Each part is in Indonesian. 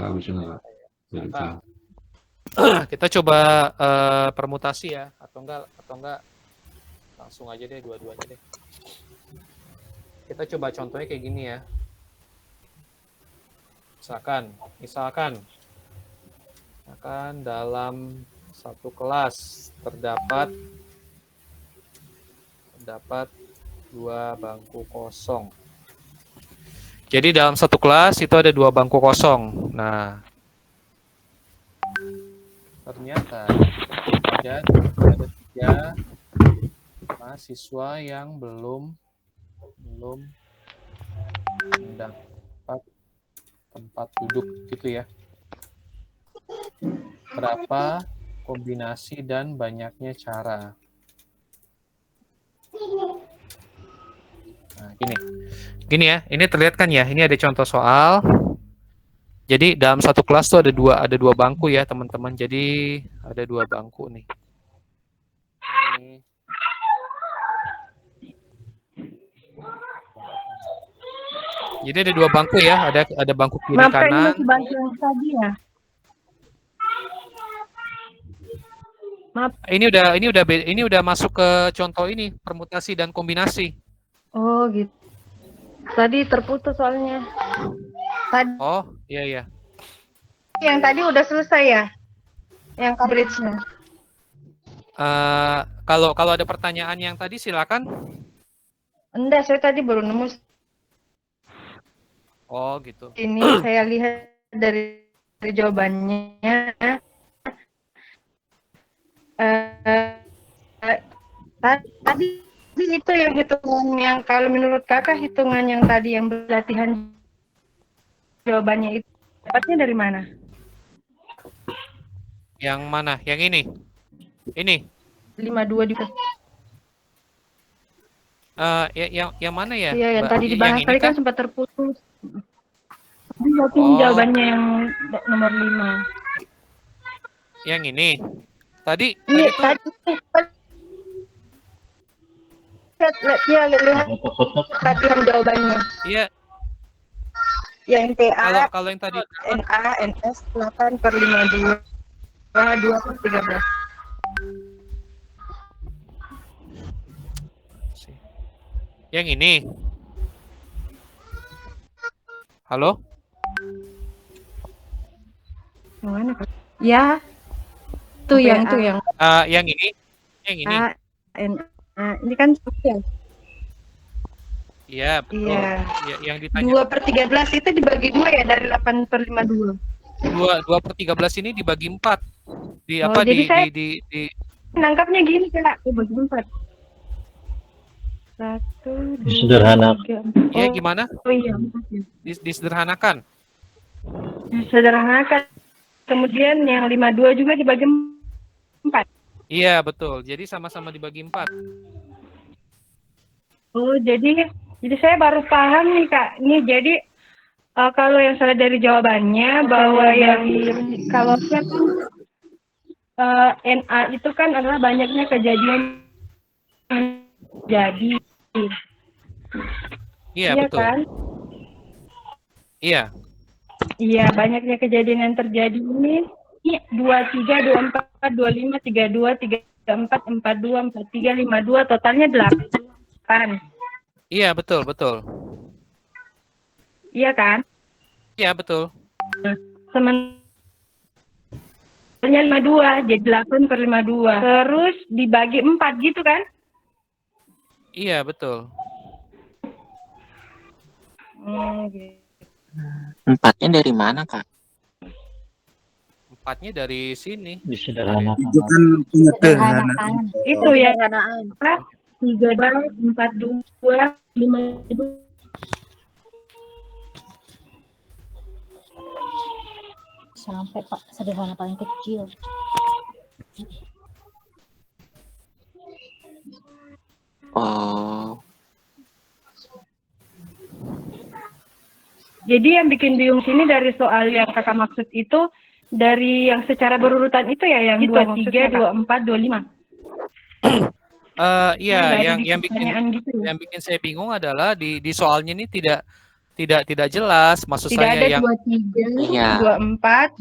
Kak, bisa nggak Kak? Biar bisa. Kita coba permutasi ya, atau enggak langsung aja deh dua-duanya deh. Kita coba contohnya kayak gini ya. Misalkan dalam satu kelas terdapat 2 bangku kosong. Jadi dalam satu kelas itu ada 2 bangku kosong. Nah, ternyata ada 3 mahasiswa yang belum mendapat tempat duduk gitu ya. Berapa kombinasi dan banyaknya cara? Nah, gini ya. Ini terlihat kan ya. Ini ada contoh soal. Jadi dalam satu kelas tuh ada dua bangku ya teman-teman. Jadi ada 2 bangku nih. Jadi ada 2 bangku ya. Ada bangku kiri kanan. Ini bangku yang tadi ya. Maaf. Ini udah masuk ke contoh ini, permutasi dan kombinasi. Oh gitu. Tadi terputus soalnya. Oh, iya. Yang tadi udah selesai ya? Yang coverage-nya. Kalau ada pertanyaan yang tadi silakan. Enggak, saya tadi baru nemu. Oh, gitu. Ini saya lihat dari jawabannya. Tadi itu yang hitungan yang kalau menurut kakak hitungan yang tadi yang berlatihan jawabannya itu dapatnya dari mana? Yang mana? Yang ini? Ini? 52 di yang mana ya? Iya, yang tadi dibahas tadi kan sempat terputus. Oh. Jawabannya yang nomor 5. Yang ini? Tadi Iya, lihat latihan jawabannya. Iya. Yang TA, kalau yang tadi NA, NS 8/52, 2/13. Yang ini. Halo? Mana? Ya. Itu yang yang ini. Yang ini. Ini kan ya. Iya, betul. Iya. Yang ditanya 2/13 itu dibagi 2 ya dari 8/52. 2/13 ini dibagi 4. Jadi saya nangkapnya gini Kak, dibagi 4. 1, 2, disederhanakan. Ya, gimana? Oh iya. Disederhanakan. Disederhanakan. Kemudian yang 52 juga dibagi 4. Iya, betul. Jadi sama-sama dibagi 4. Oh, jadi saya baru paham nih Kak. Ini jadi kalau yang salah dari jawabannya bahwa yang kalau kan NA itu kan adalah banyaknya kejadian yang jadi. Iya, betul. Kan? Iya. Iya, banyaknya kejadian yang terjadi ini 23, 24, 25, 32, 34, 42, 43, 52, totalnya 8. Iya, betul. Iya kan? Iya, betul. Sementara 52, jadi 8/52. Terus dibagi 4 gitu kan? Iya, betul. Gitu. 4-nya dari mana, Kak? 4-nya dari sini. Disederhanakan. Itu kan penyederhanaan. Itu ya. 3, 4, 2, 5, 2. Sampai sederhana paling kecil. Oh. Jadi yang bikin bingung sini dari soal yang kakak maksud itu dari yang secara berurutan itu ya yang 23, 24, 25. Iya, yang bikin saya bingung adalah di soalnya ini tidak tidak jelas. Maksud Tidak saya ada yang 23, Iya. 24,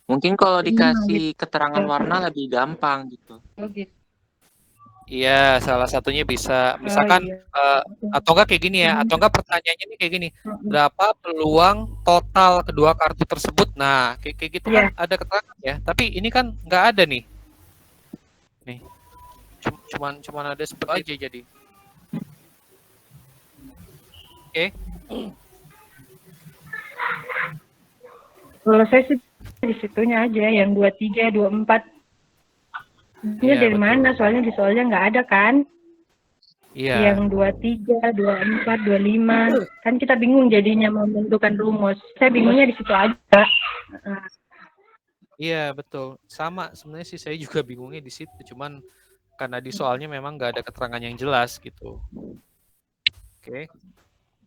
Mungkin kalau dikasih gitu. keterangan warna lebih gampang gitu. gitu. iya salah satunya bisa Oh misalkan iya. atau enggak kayak gini ya, atau enggak pertanyaannya ini kayak gini. Berapa peluang total kedua kartu tersebut? Nah, kayak gitu kan ada keterangan ya. Tapi ini kan nggak ada nih. Nih. Cuman ada seperti aja jadi. Oke. Kalau saya sih di situnya aja yang 23, 24. Ini Iya, dari betul. mana? Soalnya di soalnya nggak ada kan? Iya. Yang 23, 24, 25. Kan kita bingung jadinya mau menentukan rumus. Saya bingungnya di situ aja. Iya, betul. Sama sebenarnya sih saya juga bingungnya di situ. Cuman karena di soalnya memang nggak ada keterangan yang jelas gitu. Oke.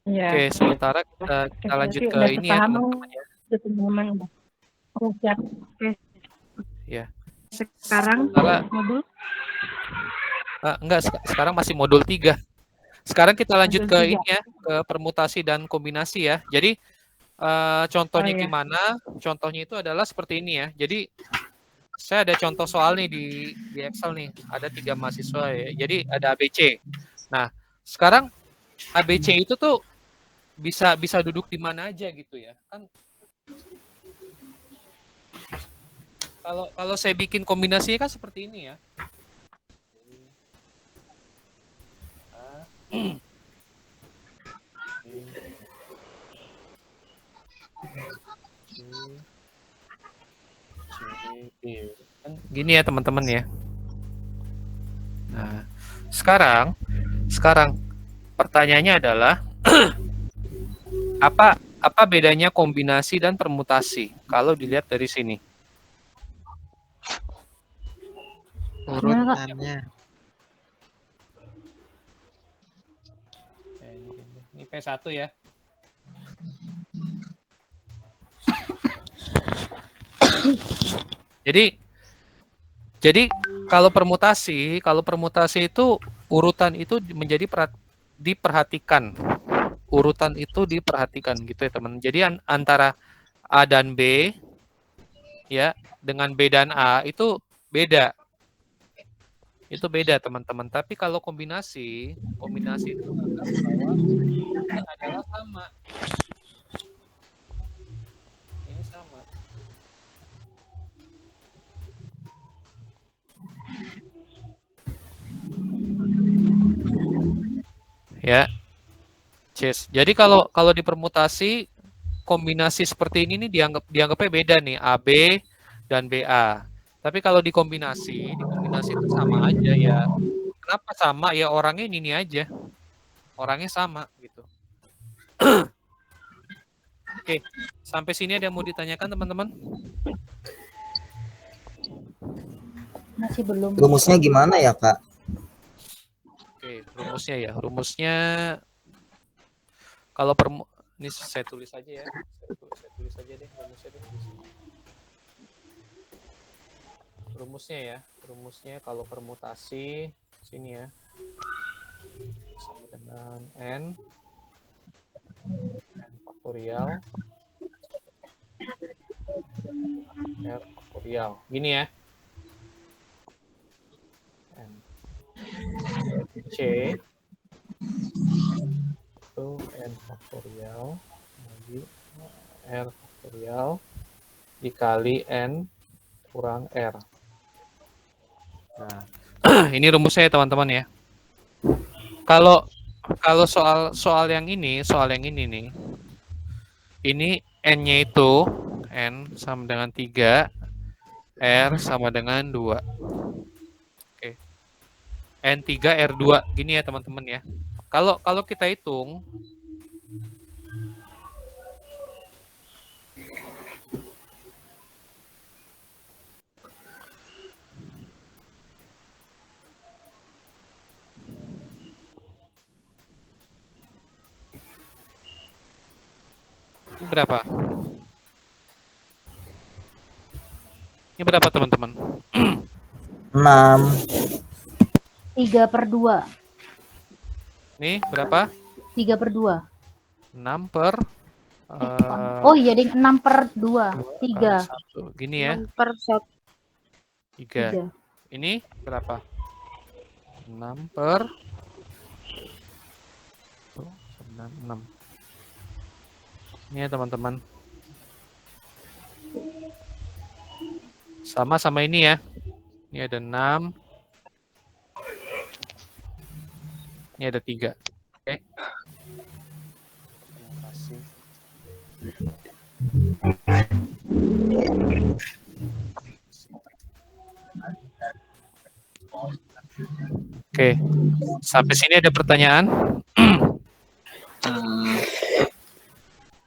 Iya. Oke, sementara kita lanjut ke Udah ini ya sepaham, teman-teman ya. udah pemahaman. Oh, siap. Oke. Ya. Sekarang modul Enggak, sekarang masih modul 3. Sekarang kita lanjut Modul ke 3. ini ya, ke permutasi dan kombinasi ya. Jadi contohnya Oh, iya. gimana? Contohnya itu adalah seperti ini ya. Jadi saya ada contoh soal nih di Excel nih. Ada 3 mahasiswa ya. Jadi ada ABC. Nah, sekarang ABC itu tuh bisa duduk di mana aja gitu ya. Kan kalau saya bikin kombinasinya kan seperti ini ya. Kan gini ya teman-teman ya. Nah, sekarang pertanyaannya adalah apa bedanya kombinasi dan permutasi kalau dilihat dari sini? Urutannya. Ini P1 ya. Jadi kalau permutasi itu urutan itu diperhatikan. Urutan itu diperhatikan gitu ya, teman. Jadi antara A dan B ya, dengan B dan A itu beda. Itu beda, teman-teman. Tapi kalau kombinasi itu menganggap bahwa ini adalah sama. Ini sama. Ya. Yes. Jadi kalau dipermutasi kombinasi seperti ini nih dianggapnya beda nih, AB dan BA. Tapi kalau dikombinasi itu sama aja ya. Kenapa sama? Ya orangnya ini aja. Orangnya sama gitu. Oke, sampai sini ada yang mau ditanyakan teman-teman? Masih belum. Rumusnya gimana ya, Kak? Oke, rumusnya ya. Rumusnya kalau ini saya tulis aja ya. Saya tulis aja deh rumusnya deh. Rumusnya ya. Rumusnya kalau permutasi sini ya. Sama dengan N faktorial R faktorial. Gini ya. N C itu N faktorial lagi R faktorial dikali N kurang R. Nah, ini rumusnya ya teman-teman ya. Kalau soal yang ini nih, ini N-nya itu N sama dengan 3, R sama dengan 2. Oke. N3 R2 gini ya teman-teman ya. Kalau kita hitung berapa? Ini berapa teman-teman? 6. 3/2. Nih berapa? 3/2. 6 per Oh iya, ding 6 per 2, 3. 1. Gini ya, 6 per 1. 3. Ini berapa? 6 per 6. Ini ya teman-teman. Sama ini ya. Ini ada 6. Ini ada 3. Oke. Terima kasih. Oke. Sampai sini ada pertanyaan?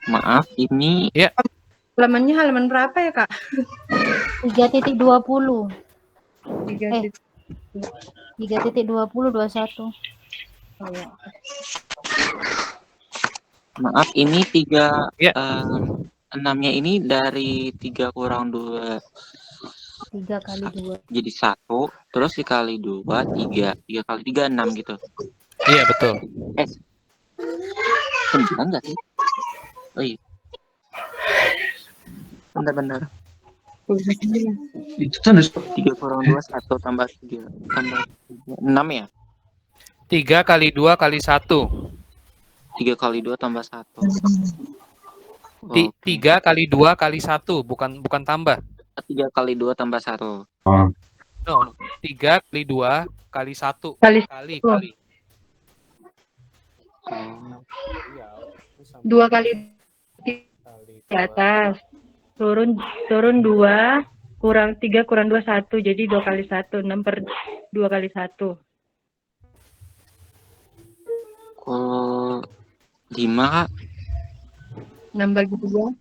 Maaf, ini Halamannya halaman berapa ya, Kak? 3.20. 3. 3.20 21. maaf ini 3 Ya. 6-nya ini dari 3 kurang 2 3 kali 2. jadi 1, terus dikali 2 3 kali 3 6 gitu. Iya, betul. 9 enggak sih? Oh iya. Benar-benar. Itu kan 3 kurang 2 1 tambah 3 tambah 6 ya? 3 kali 2 kali 1. 3 kali 2 tambah 1. 3 kali 2 kali 1, bukan tambah. 3 kali 2 tambah 1. No, 3 kali 2 kali 1. Kali Kali. 2 kali di atas. Turun 2 kurang 3 kurang 2 1. Jadi 2 kali 1. 6 per 2 kali 1. Kalau 5 Kak, 6 bagi 2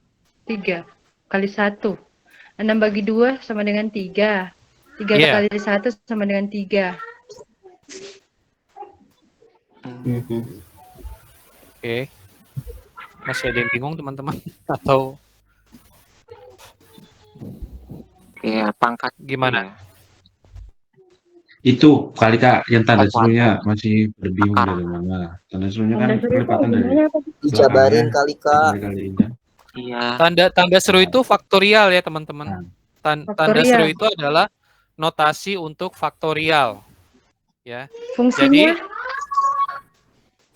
3 kali 1. 6 bagi 2 sama dengan 3. 3 Iya. kali 1 sama dengan 3. Oke. Masih ada yang bingung teman-teman? Atau kayak pangkat gimana? itu kali Kak yang tanda Apa? serunya masih berbingung Akar. dari mana. Tanda serunya kan Tanda seru itu kelipatan dari gunanya apa sih? Dijabarin kali Kak. kali-kalinya. Iya. Tanda seru itu faktorial ya teman-teman. Tanda Faktorial. seru itu adalah notasi untuk faktorial. Ya. Fungsinya Jadi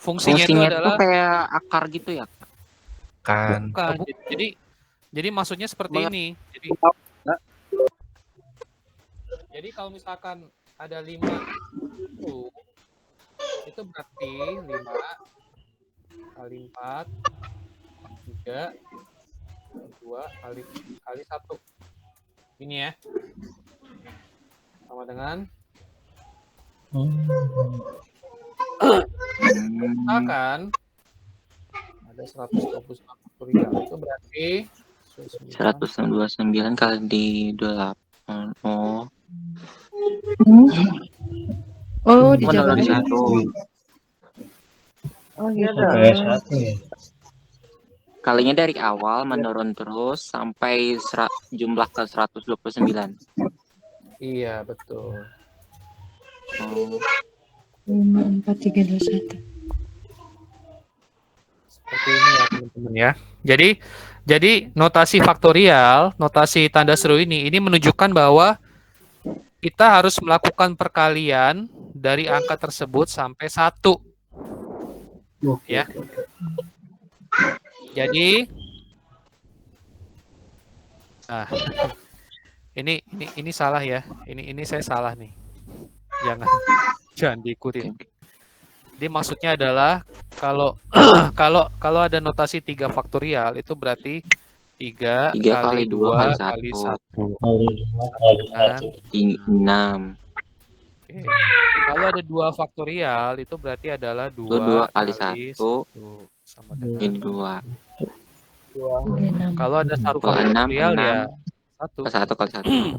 fungsinya itu Fungsinya adalah tuh kayak akar gitu ya? Kan. bukan. Jadi maksudnya seperti ini. Jadi kalau misalkan ada 5 itu berarti 5 kali 4 3 2 kali 1. Ini ya. Sama dengan misalkan ada 129 faktorial itu berarti 129 kali di 8. Oh, Oh, menurun dijabarin. 1. Oh, gitu. Kalinya dari awal menurun terus sampai jumlah ke 129. iya betul. Oh, 5 4 3 2 1. Seperti ini ya teman-teman ya. Jadi notasi faktorial, notasi tanda seru ini menunjukkan bahwa kita harus melakukan perkalian dari angka tersebut sampai 1. Ya. Jadi nah, ini salah ya. Ini saya salah nih. Jangan diikuti. Jadi maksudnya adalah kalau ada notasi 3 faktorial itu berarti 3 kali 2 kali 1. 6. Oke. Kalau ada 2 faktorial itu berarti adalah 2 2 kali kali 1 sama dengan ini 2. kalau ada 1 Kalau 6, faktorial ya 1. 1 kali 1.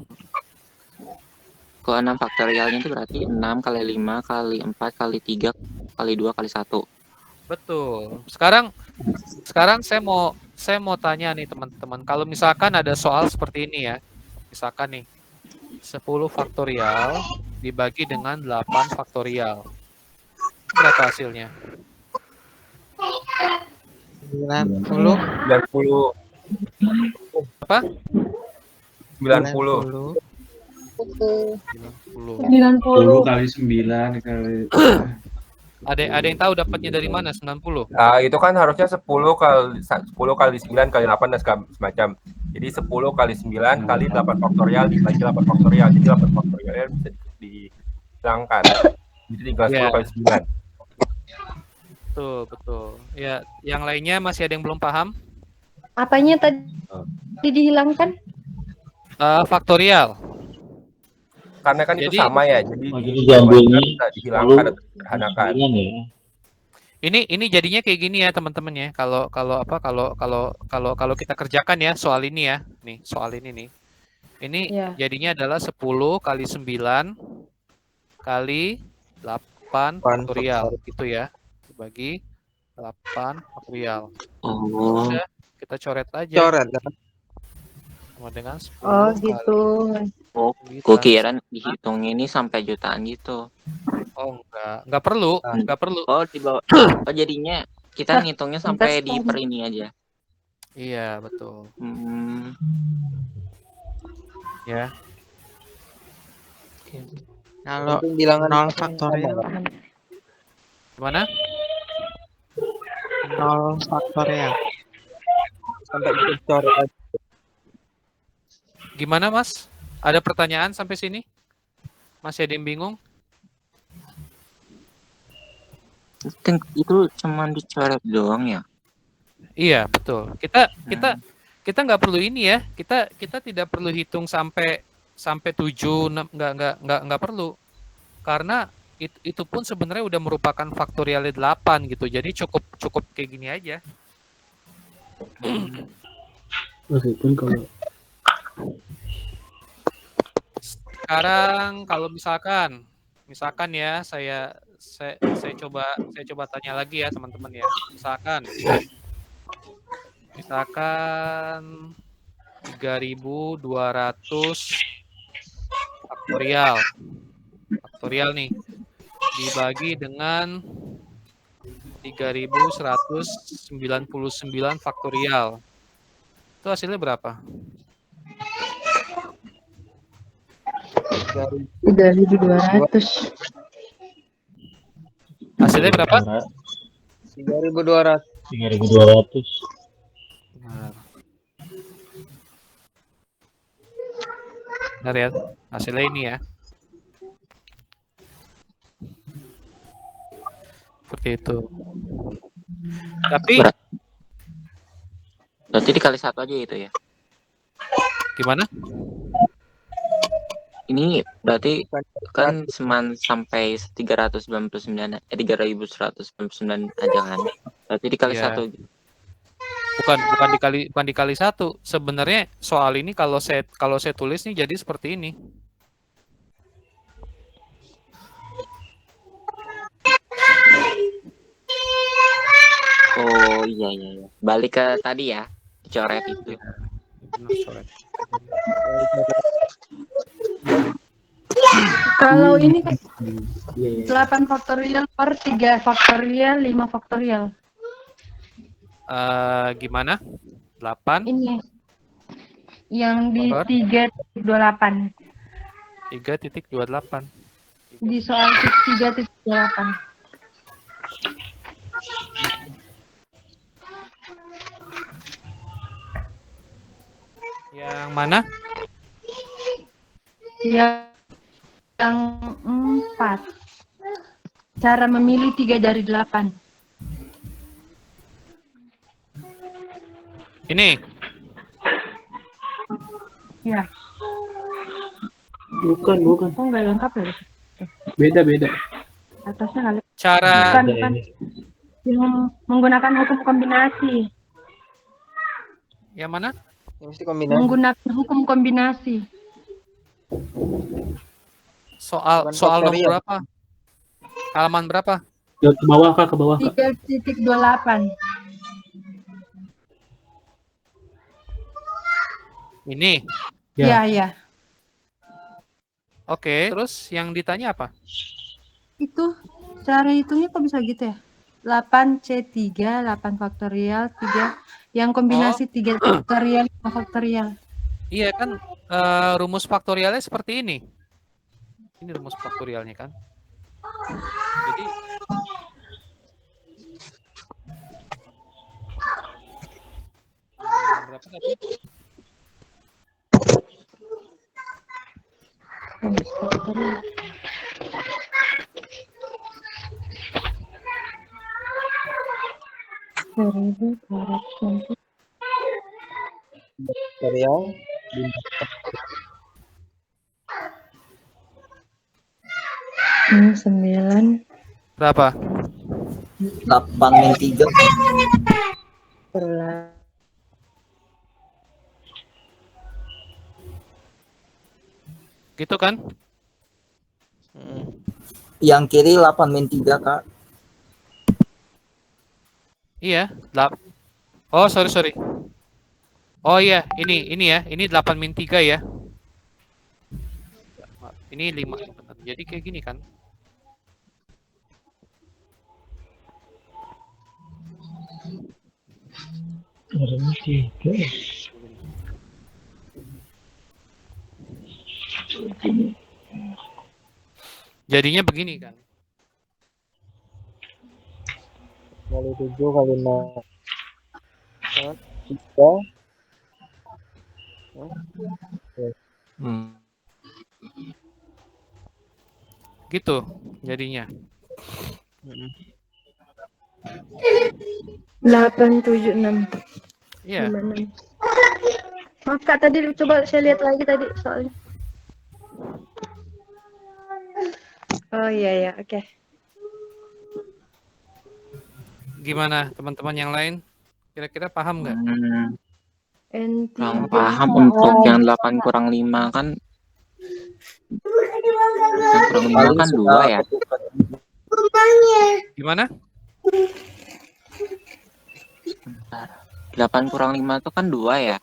Kalau 6 faktorialnya itu berarti 6 kali 5 kali 4 kali 3 kali 2 kali 1. Betul. Sekarang saya mau tanya nih teman-teman. Kalau misalkan ada soal seperti ini ya. Misalkan nih 10 faktorial dibagi dengan 8 faktorial. Berapa hasilnya? 90. 90. Apa? 90. 90. 10 kali 9 kali. Ada yang tahu dapatnya dari mana 90? Itu kan harusnya 10 kali 9 kali 8 dan semacam. Jadi 10 kali 9 kali 8 faktorial dibagi 8 faktorial. Jadi 8 faktorialnya bisa dihilangkan. Jadi tinggal 10 kali 9. Betul. Ya, yang lainnya masih ada yang belum paham? Apanya tadi dihilangkan? Faktorial. Karena kan itu Jadi- sama ya. Jadi diambilnya bisa dihilangkan atau disederhanakan. Ini jadinya kayak gini ya teman-teman ya. Kalau kita kerjakan ya soal ini ya. Nih, soal ini nih. Ini Iya. jadinya adalah 10 kali 9 kali 8 faktorial gitu ya. Dibagi 8 faktorial. Oh, Udah, kita coret aja. Sama dengan 10 Oh kali gitu. gue kira dihitungnya ini sampai jutaan gitu. Oh, enggak perlu, enggak perlu. Oh, di bawah. Oh, jadinya kita ngitungnya sampai di per ini aja. Iya, betul. Ya. Kalau bilangan 0 faktorial. Gimana? 0 faktorial. Sampai dicoret. Gimana, Mas? Ada pertanyaan sampai sini? Masih ada yang bingung? Itu cuma dicoret doang ya. Iya, betul. Kita nggak perlu ini ya. Kita tidak perlu hitung sampai 7, nggak perlu. Karena itu pun sebenarnya udah merupakan faktorialnya 8 gitu. Jadi cukup kayak gini aja. Meskipun kalau Sekarang kalau misalkan ya saya coba tanya lagi ya teman-teman ya. Misalkan 3.200 faktorial nih dibagi dengan 3.199 faktorial. Itu hasilnya berapa? 3.200. Hasilnya berapa? 3.200. 3.200. Benar ya, hasilnya ini ya. Seperti itu. Tapi Berarti dikali 1 aja itu ya. gimana? Ini berarti kan sampai 399 3.199 aja kan. Berarti dikali Iya. 1. Bukan dikali 1. Sebenarnya soal ini kalau saya tulis nih jadi seperti ini. Oh iya. Balik ke tadi ya. Coret itu. Kalau ini kan 8 faktorial per 3 faktorial, 5 faktorial. Gimana? 8 Ini yang di Per? 3.28. 3.28. Di soal 3.28. Yang mana? Yang 4. Cara memilih 3 dari 8. Ini. Ya. Bukan. Oh, enggak lengkap ya? Beda. Atasnya kali. Cara Bukan. Yang menggunakan hukum kombinasi. yang mana? Mesti kombinasi. Menggunakan hukum kombinasi. Soal nomor berapa? Halaman berapa? Ke bawah Kak, ke bawah Kak. 3.28. Ini. Ya. Iya. Oke, terus yang ditanya apa? Itu cara hitungnya kok bisa gitu ya? 8C3, 8 faktorial, 3. Yang kombinasi 3 faktorial, 5 faktorial. Iya kan, rumus faktorialnya seperti ini. Ini rumus faktorialnya kan. Jadi berapa tadi? Faktorial. 9 Berapa? 8-3. Gitu kan? Yang kiri 8-3, Kak. Iya, oh, sorry. Oh iya, ini ya. Ini 8-3 ya. Ini 5. Jadi kayak gini kan? Jadinya begini kan? Kali 7 kali 6. 3. Gitu jadinya. 876. Iya. Maaf Kak, tadi coba saya lihat lagi tadi soalnya. Oh iya, oke. Gimana teman-teman yang lain? Kira-kira paham nggak? Kurang paham untuk yang 8-5 kan. 8-5 kan 2 ya. Gimana? 8-5 itu kan 2 ya.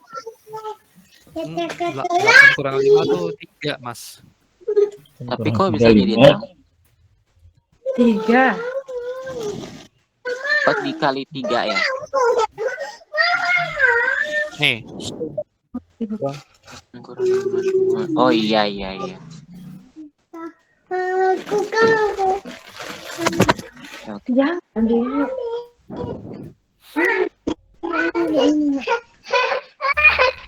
8-5 tuh 3, Mas. Tapi kok bisa jadi 6? 3. Kok dikali 3 ya? Nih. Oh iya. Jangan dulu.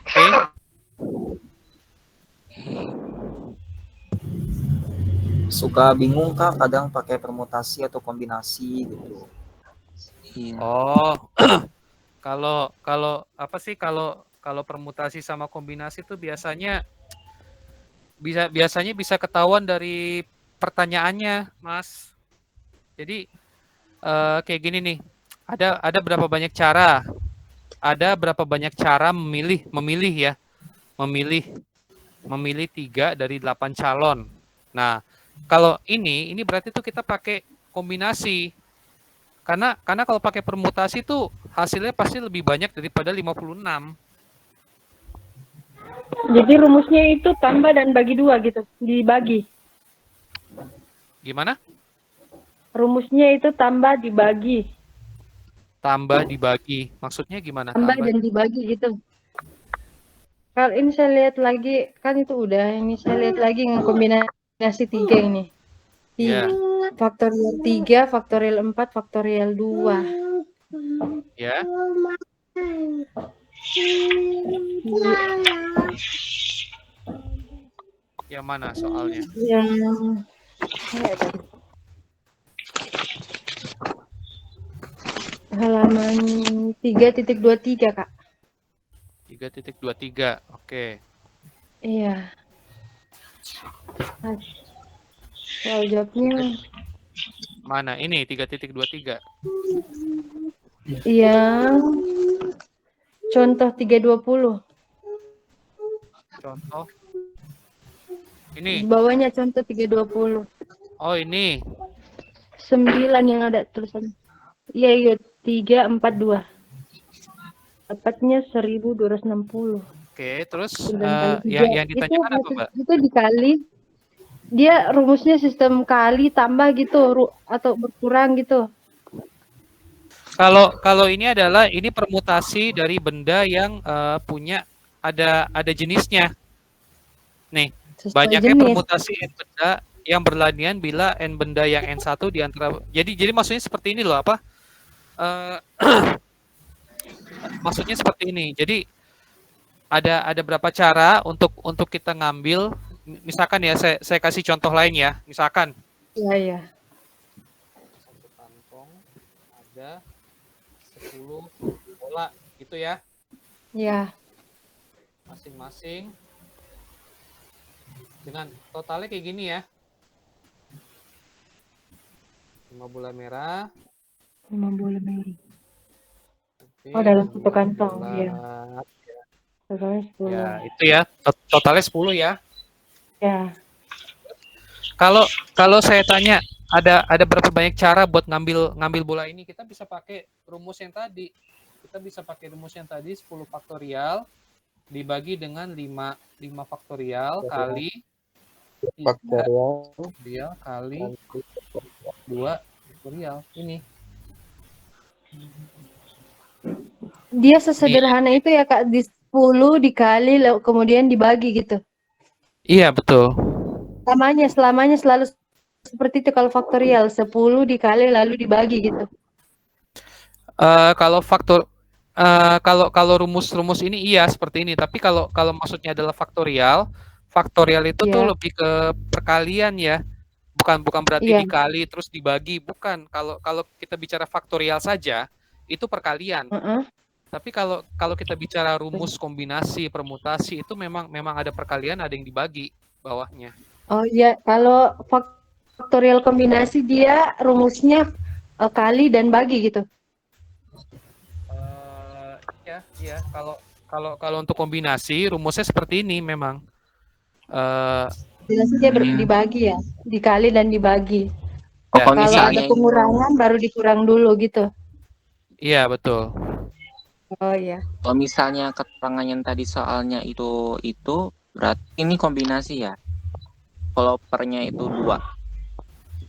Oke. Suka bingung, Kak, kadang pakai permutasi atau kombinasi gitu. Iya. Oh. Kalau apa sih kalau permutasi sama kombinasi itu biasanya bisa ketahuan dari pertanyaannya, Mas. Jadi kayak gini nih. Ada berapa banyak cara? Ada berapa banyak cara memilih ya? Memilih 3 dari 8 calon. Nah, kalau ini berarti tuh kita pakai kombinasi. Karena kalau pakai permutasi tuh hasilnya pasti lebih banyak daripada 56. Jadi rumusnya itu tambah dan bagi 2 gitu, dibagi. Gimana? Rumusnya itu tambah dibagi. Tambah dibagi. Maksudnya gimana? Tambah dan dibagi gitu. Kalau ini saya lihat lagi, kan itu udah. Ini saya lihat lagi yang kombinasi 3 ini. 3. Faktorial 3, faktorial 4, faktorial 2. Ya. Yang mana soalnya? Yang halaman 3.23, Kak. 3.23. Oke. Iya. Soal jawabnya Mana? Ini 3.23. yang contoh 320. Contoh. Ini. Di bawahnya contoh 320. Oh, ini. 9 yang ada tulisan. Iya, 342. Dapatnya 1260. Oke, terus 9 kali 3. yang ditanyakan apa, Mbak? Itu dikali. Dia rumusnya sistem kali tambah gitu atau berkurang gitu. Kalau ini adalah permutasi dari benda yang punya ada jenisnya. Nih, Sesuai banyaknya jenis. permutasi n benda yang berlanian bila n benda yang n1 di antara. Jadi maksudnya seperti ini loh, apa? Eh, maksudnya seperti ini. Jadi ada berapa cara untuk kita ngambil, misalkan ya, saya kasih contoh lain ya. Misalkan Iya, iya. satu kantong ada 10 bola gitu ya, Iya. masing-masing dengan totalnya kayak gini ya. 5 bola merah. 5 bola merah. Oke, Oh, dalam satu 2 kantong, bola. iya. Totalnya 10. Ya, itu ya. Totalnya 10 ya. Ya. Kalau saya tanya ada berapa banyak cara buat ngambil bola ini, kita bisa pakai rumus yang tadi. Kita bisa pakai rumus yang tadi 10 faktorial dibagi dengan 5 faktorial kali 3 faktorial kali 2 faktorial. Ini. Dia sesederhana itu ya, Kak, di 10 dikali kemudian dibagi gitu. Iya, betul. Selamanya selalu seperti itu kalau faktorial, 10 dikali lalu dibagi gitu. Kalau rumus ini iya seperti ini, tapi kalau maksudnya adalah faktorial itu tuh Iya. lebih ke perkalian ya. Bukan berarti Iya. dikali terus dibagi, bukan. Kalau kita bicara faktorial saja itu perkalian. Tapi kalau kita bicara rumus kombinasi, permutasi, itu memang ada perkalian, ada yang dibagi bawahnya. Oh iya, kalau faktorial kombinasi dia rumusnya kali dan bagi gitu. Iya. Kalau untuk kombinasi rumusnya seperti ini memang. Jelas dia dibagi ya, dikali dan dibagi. Oh, Kalau ada pengurangan baru dikurang dulu gitu. Iya, betul. Oh iya. Kalau misalnya keterangan yang tadi soalnya itu berarti ini kombinasi ya. Kalau pernya itu 2.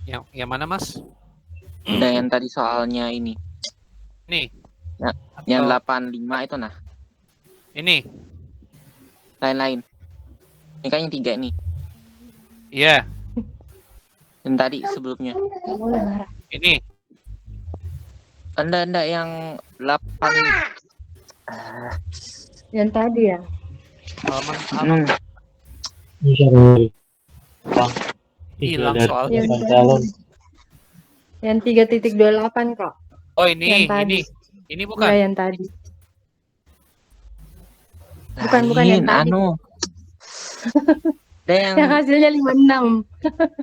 Yang mana, Mas? Dan yang tadi soalnya ini. Nih. Yang 85 itu nah. Ini. Lain-lain. Ini kan yang 3 nih. Iya. Yang tadi sebelumnya. Ini. Anda yang 8. Yang tadi ya. Hilang soal. Yang 3.28 kok. Oh, ini bukan. Iya, yang tadi. Bukan yang tadi. Yang hasilnya 56.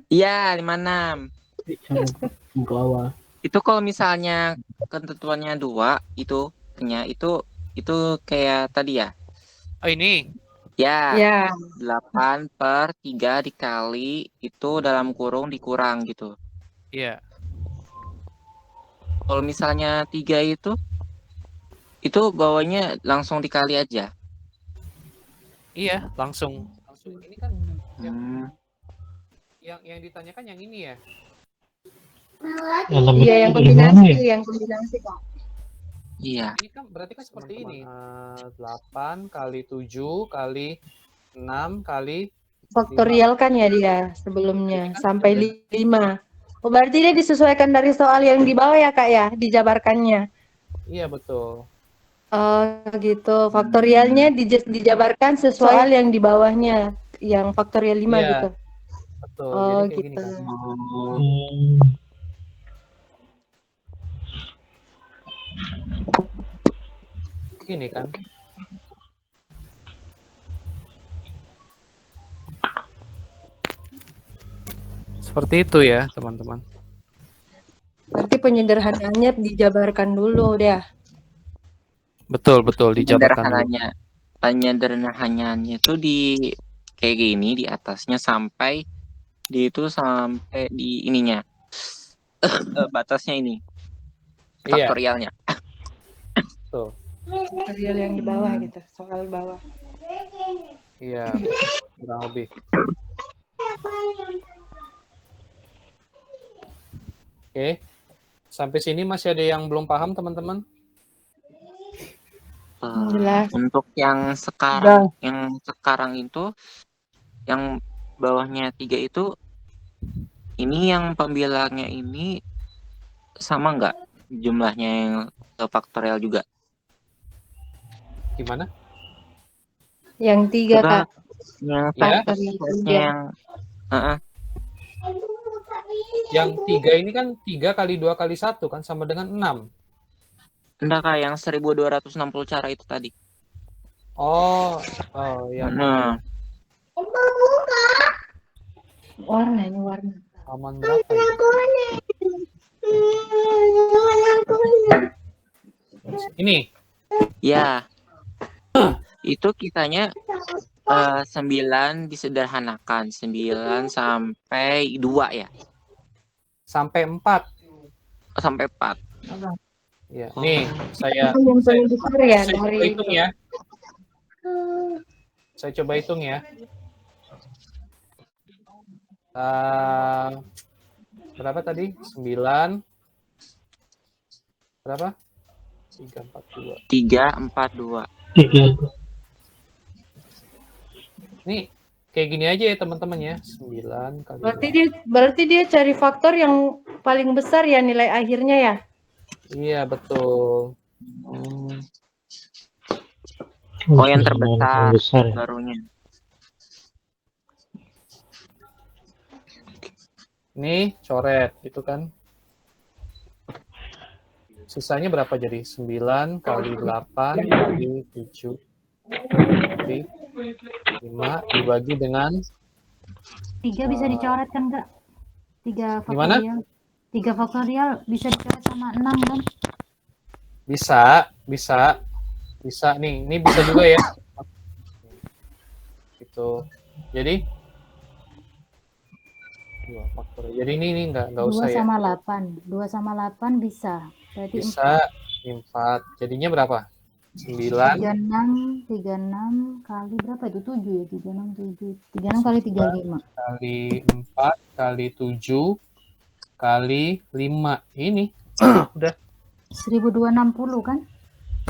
Iya, 56. Bawah. Itu kalau misalnya ketentuannya 2 itu kayak tadi ya. Oh, ini. Ya. 8/3 dikali itu dalam kurung dikurang gitu. Iya. Kalau misalnya 3 itu bawahnya langsung dikali aja. Iya, langsung. Ini kan yang ditanyakan yang ini ya. Iya, yang kombinasi kok. Iya. Ini kan berarti kan seperti ini. 8 kali 7 kali 6 kali faktorial kan ya dia sebelumnya sampai 5. Oh, berarti dia disesuaikan dari soal yang di bawah ya, Kak ya, dijabarkannya. Iya, betul. Oh, gitu. Faktorialnya dijabarkan sesuai soal yang di bawahnya, yang faktorial 5 gitu. Betul. Oh, jadi kayak gitu. Gini, kan? Gini kan. Seperti itu ya, teman-teman. Berarti penyederhanaannya dijabarkan dulu deh. Betul, dijabarkan dulu. Penyederhanaannya itu di kayak gini di atasnya sampai di ininya. Batasnya ini. Faktorialnya. Tuh. Faktorial yang di bawah gitu, soal bawah. Iya, kurang lebih. Oke. Sampai sini masih ada yang belum paham, teman-teman? Jelas. Untuk yang sekarang itu yang bawahnya 3 itu ini yang pembilangnya ini sama nggak jumlahnya yang faktorial juga? Gimana? Yang 3, Coba Kak. yang Ya. Faktorial factnya 3. yang heeh, Yang 3 ini kan 3 kali 2 kali 1 kan sama dengan 6. enggak Kak, yang 1260 cara itu tadi. Oh, yang Nah, Warna ini warna. halaman berapa ya? Ini. ya. Itu kitanya 9 disederhanakan, 9 sampai 2 ya. Sampai 4. Sampai 4. Ya, nih saya Yang paling besar ya saya coba dari hitung ya. Saya coba hitung ya. Berapa tadi? 9. Berapa? 342. 342. 3. Nih, kayak gini aja ya teman-teman ya. 9 kali Berarti dia cari faktor yang paling besar ya nilai akhirnya ya. Iya, betul. Oh, yang terbesar Besar. barunya. Nih, coret gitu kan. Sisanya berapa jadi? 9 kali 8 kali 7 kali 5 dibagi dengan 3 bisa dicoret kan, Kak? 3 Gimana? faktorial. 3 faktorial bisa dicoret sama 6 kan? Bisa nih. Ini bisa juga ya. Gitu. Jadi 2 faktor. Jadi ini enggak 2 usah ya. sama 8. 2 sama 8 bisa. Berarti Bisa 4. Jadinya berapa? 9 36 kali berapa itu? 7 ya? 36 kali 35. kali 4 kali 7 kali 5. Ini udah 1260 kan?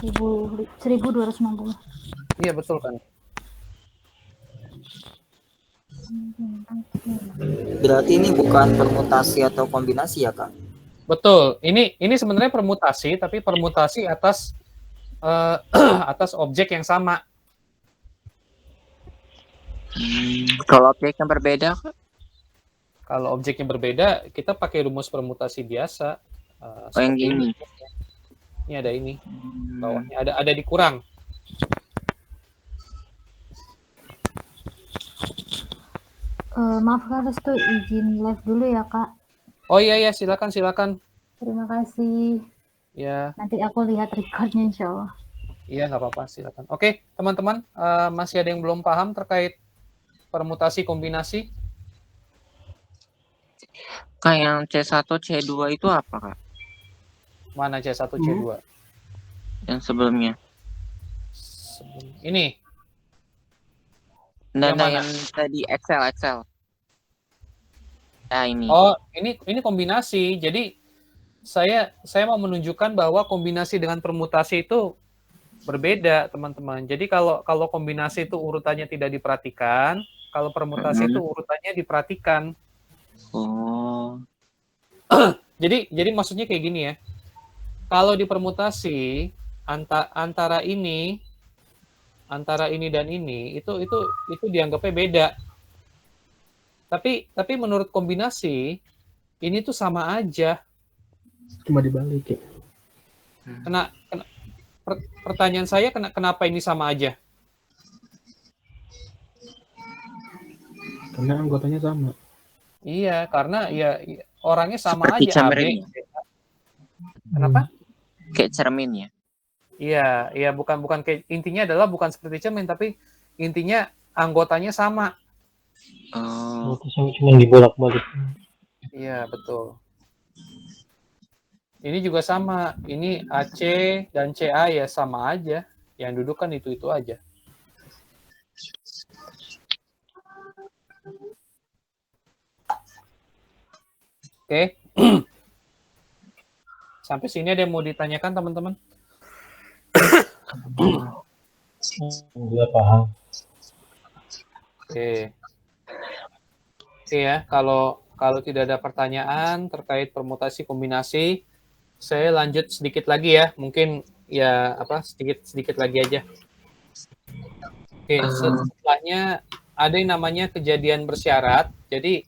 1260. iya betul kan. Berarti ini bukan permutasi atau kombinasi ya, Kak? Betul. Ini sebenarnya permutasi, tapi permutasi atas atas objek yang sama. Kalau objeknya berbeda, Kak? Kalau objeknya berbeda, kita pakai rumus permutasi biasa. yang Seperti gini. Ini ada ini. Bawahnya ada dikurang. Maaf Kak Restu, izin live dulu ya Kak. Oh iya silakan. Terima kasih. Ya. Nanti aku lihat recordnya insya Allah. Iya nggak apa-apa, silakan. Oke teman-teman, masih ada yang belum paham terkait permutasi kombinasi? Kak, yang C1, C2 itu apa, Kak? Mana C1, C2? Yang sebelumnya. Ini. Yang mana? yang tadi Excel. Nah, ini. Oh, ini kombinasi. Jadi saya mau menunjukkan bahwa kombinasi dengan permutasi itu berbeda, teman-teman. Jadi kalau kombinasi itu urutannya tidak diperhatikan, kalau permutasi itu urutannya diperhatikan. Oh. Jadi maksudnya kayak gini ya. Kalau di permutasi antara ini dan ini itu dianggapnya beda. Tapi menurut kombinasi ini tuh sama aja. Cuma dibalik ya. Pertanyaan saya kenapa ini sama aja? Karena anggotanya sama. Iya, karena ya orangnya sama Seperti aja. cermin. Kenapa? Kayak cermin ya. Iya, bukan kayak, intinya adalah bukan seperti cermin, tapi intinya anggotanya sama. Oh. Cuma dibolak-balik. Iya, betul. Ini juga sama. Ini AC dan CA ya sama aja. Yang duduk kan itu aja. Oke. Sampai sini ada yang mau ditanyakan teman-teman? Enggak paham. Oke. Oke ya, kalau tidak ada pertanyaan terkait permutasi kombinasi, saya lanjut sedikit lagi ya. Mungkin ya sedikit lagi aja. Oke, setelahnya ada yang namanya kejadian bersyarat. Jadi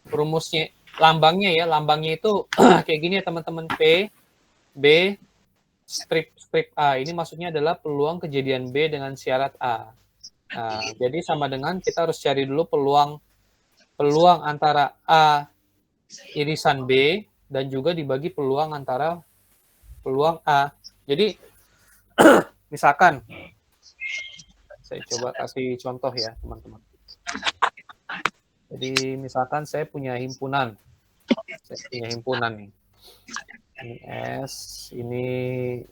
rumusnya, lambangnya itu kayak gini ya teman-teman. P, B, strip A. Ini maksudnya adalah peluang kejadian B dengan syarat A. Nah, jadi sama dengan kita harus cari dulu peluang antara A irisan B dan juga dibagi peluang antara peluang A. Jadi misalkan saya coba kasih contoh ya teman-teman. Jadi misalkan saya punya himpunan. Nih. Ini S, ini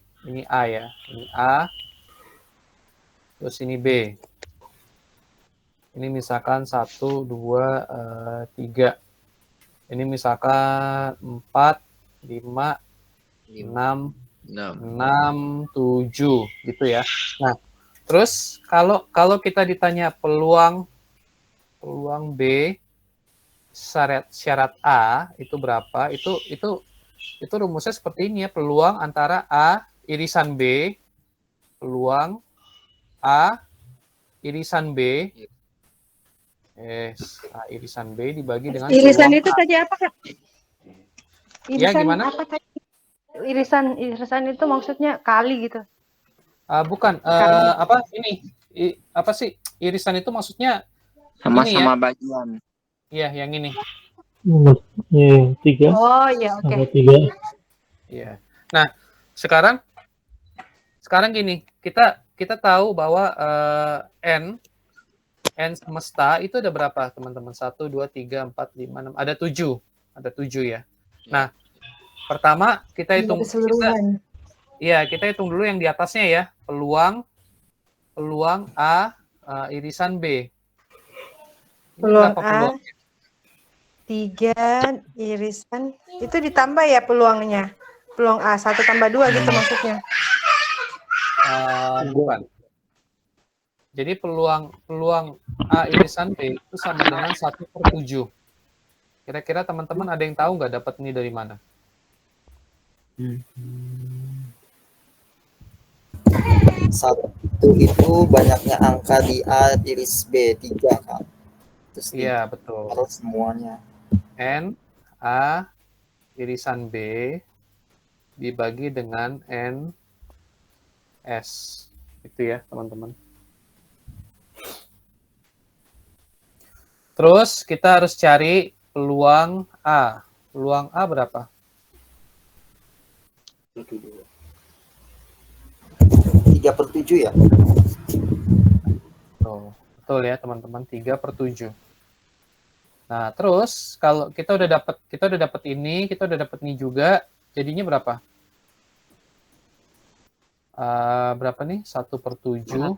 A ya. Ini A. Terus ini B. Ini misalkan 1, 2, 3. Ini misalkan 4, 5, 6, 7 gitu ya. Nah, terus kalau kita ditanya peluang B syarat A itu berapa? Itu rumusnya seperti ini ya, peluang antara A irisan B, peluang A irisan B, A irisan B dibagi dengan Irisan peluang itu A. tadi apa, Kak? Ya, Irisan gimana? apa tadi? Irisan itu maksudnya kali gitu. Bukan, apa sih? Irisan itu maksudnya Sama-sama ya. bagian. Iya, yang ini. Yang 3. Oh iya, oke. Sama 3. Iya. Nah, sekarang gini, kita tahu bahwa n semesta itu ada berapa, teman-teman? 1, 2, 3, 4, 5, 6. Ada 7. Ada 7 ya. Nah, pertama kita hitung kita hitung dulu yang di atasnya ya. Peluang A irisan B. Ini Peluang berapa A peluangnya? 3 irisan itu ditambah ya peluangnya. Peluang A 1 tambah 2 gitu maksudnya. Bukan. Jadi peluang A irisan B itu sama dengan 1/7. Kira-kira teman-teman ada yang tahu nggak dapat ini dari mana? Satu itu banyaknya angka di A iris B 3 kan. Terus Iya, betul. terus semuanya. N A irisan B dibagi dengan N S. Itu ya, teman-teman. Terus kita harus cari peluang A. Peluang A berapa? 3/7 ya? Betul ya, teman-teman. 3/7. Nah, terus kalau kita udah dapat ini, kita udah dapat ini juga, jadinya berapa? Berapa nih? 1/7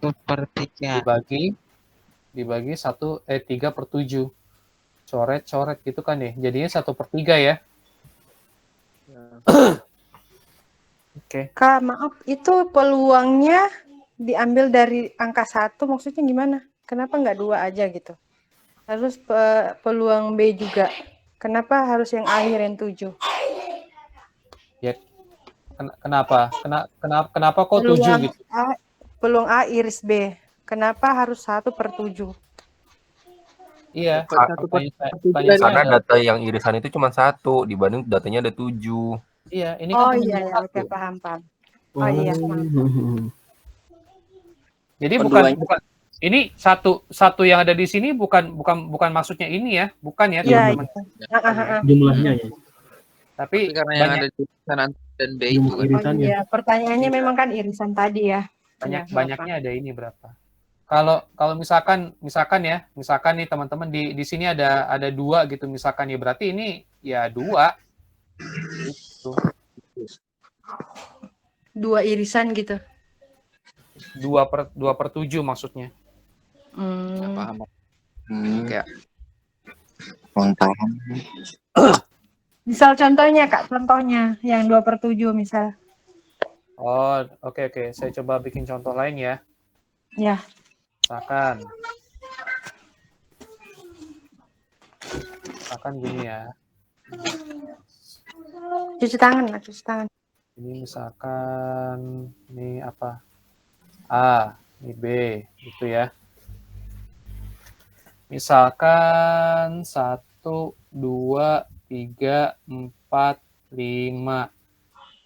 dibagi 3/7. Coret gitu kan ya. Jadinya 1/3 ya. Oke. Kak, maaf, itu peluangnya diambil dari angka 1 maksudnya gimana? Kenapa nggak 2 aja gitu? Harus peluang B juga. Kenapa harus yang akhir yang 7? Ya. Kenapa? Kenapa kok 7 gitu? Peluang A iris B. Kenapa harus 1/7? Iya. Karena data yang irisan itu cuma 1 dibanding datanya ada 7. Iya, ini kan iya, oke, paham. Oh iya, paham. Jadi bukan ini satu yang ada di sini bukan maksudnya ini ya, bukan ya teman-teman. Jumlahnya ya. Tapi karena yang ada di irisan dan B itu kan. Oh iya, pertanyaannya memang kan irisan tadi ya. Banyaknya ada ini berapa? Kalau misalkan nih teman-teman di sini ada 2 gitu misalkan ya, berarti ini ya 2. Gitu. 2 irisan gitu. 2/7 maksudnya. Paham. Kayak paham. Misal contohnya Kak, contohnya yang 2/7 misal. Oh, oke. Saya coba bikin contoh lain ya. Ya. Misalkan gini ya. Cuci tangan, Kak, cuci tangan. Ini misalkan ini apa? A, ini B, gitu ya. Misalkan 1, 2, 3, 4, 5.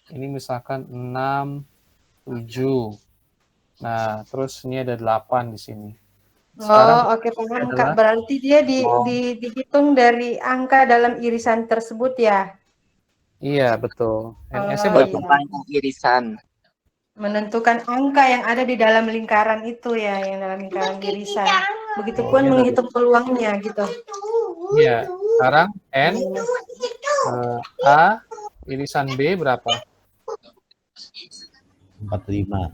Ini misalkan 6, 7. Nah, terus ini ada 8 di sini. Sekarang Oke paham adalah Kak. Berarti dia dihitung dari angka dalam irisan tersebut ya? iya, betul. NS-nya Oh, berapa? iya. Panjang irisan. Menentukan angka yang ada di dalam lingkaran itu ya, yang dalam lingkaran irisan. Begitupun Iya. menghitung peluangnya gitu. Iya. Sekarang N A irisan B berapa? 45.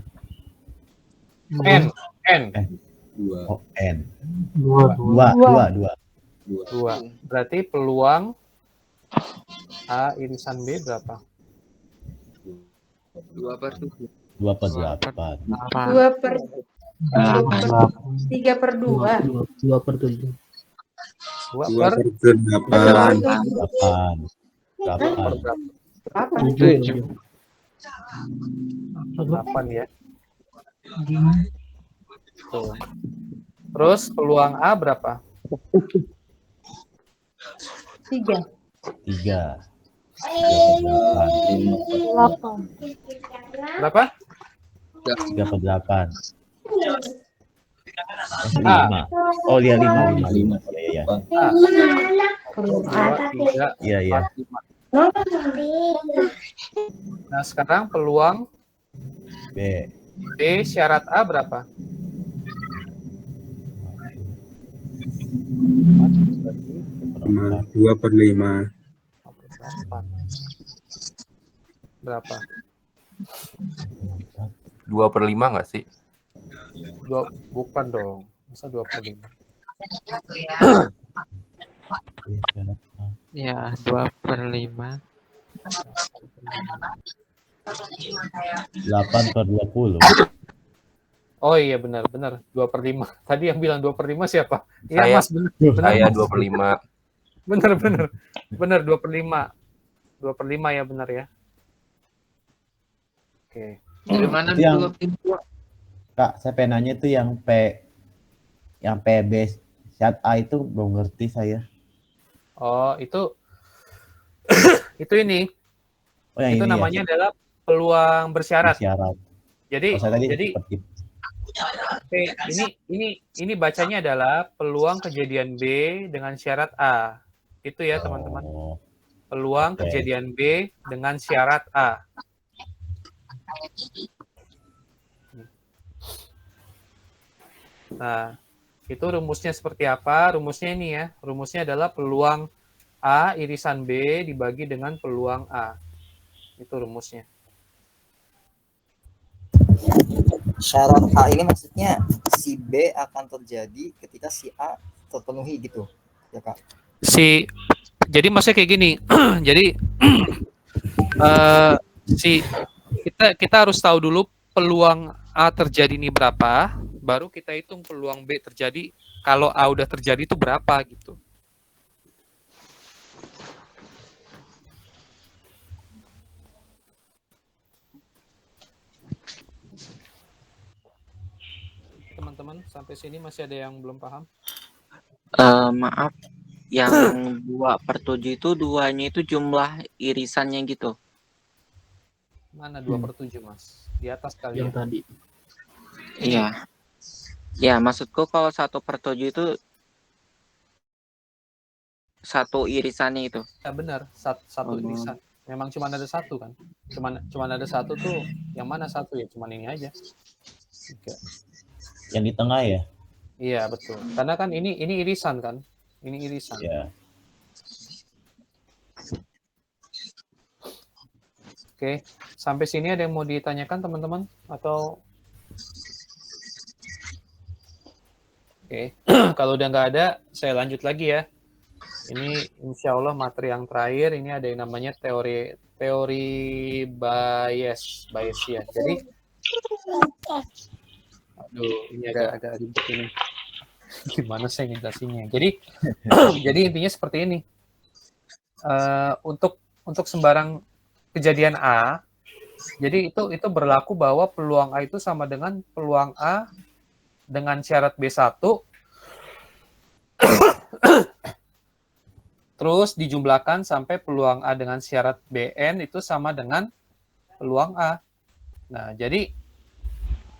N. Oh, N. 2. 2. Berarti peluang A irisan B berapa? 2/7. 2/8. 3/2. 2/7. 8. 7. 8 ya. Tuh. Terus peluang A berapa? 3. 3. 8. Berapa? 3/8. A. 5. Oh, dia 5. Iya. A. 2, 3, Iya. 4, 5. Nah, sekarang peluang B. B syarat A berapa? 2/5. Berapa? 2/5 nggak sih? Bukan dong. Masa 2/5? Ya, 2/5. 8/20. Oh iya benar 2/5. Tadi yang bilang 2/5 siapa? Iya Saya. Mas, benar. Saya 2/5. Benar 2/5. 2/5 ya benar ya. Oke. Gimana Yang 2/5? Kak, saya penanya itu yang PB syarat A itu belum ngerti saya. Oh, itu ini. Oh, yang Itu ini namanya ya. adalah peluang bersyarat. Syarat. Jadi Oh, saya tadi jadi seperti ini bacanya adalah peluang kejadian B dengan syarat A. Itu ya, teman-teman. Peluang Oke. kejadian B dengan syarat A. Nah, itu rumusnya seperti apa? Rumusnya ini ya. Rumusnya adalah peluang A irisan B dibagi dengan peluang A. Itu rumusnya. Syarat A ini maksudnya si B akan terjadi ketika si A terpenuhi gitu, ya Kak? Jadi maksudnya kayak gini. Jadi kita harus tahu dulu peluang A terjadi ini berapa, baru kita hitung peluang B terjadi kalau A udah terjadi itu berapa gitu. Teman-teman, sampai sini masih ada yang belum paham? Maaf, yang 2/7 itu duanya itu jumlah irisannya gitu. Mana 2/7, Mas? Di atas kali Yang ya? tadi. Iya. Ya, maksudku kalau 1/7 itu satu irisannya itu. Ya benar, satu irisan. Memang cuma ada satu kan? Cuma ada satu tuh. Yang mana satu ya? Cuman ini aja. Oke. yang di tengah ya. Iya betul. Karena kan ini irisan kan? Ini irisan. Ya. Oke, sampai sini ada yang mau ditanyakan teman-teman atau? Oke, kalau udah nggak ada, saya lanjut lagi ya. Ini insya Allah materi yang terakhir, ini ada yang namanya teori Bayesian. Jadi, aduh, ini agak ribet ini. Gimana saya ngejelasinnya? Jadi intinya seperti ini. Untuk sembarang kejadian A, jadi itu berlaku bahwa peluang A itu sama dengan peluang A dengan syarat B1 terus dijumlahkan sampai peluang A dengan syarat BN itu sama dengan peluang A. Nah, jadi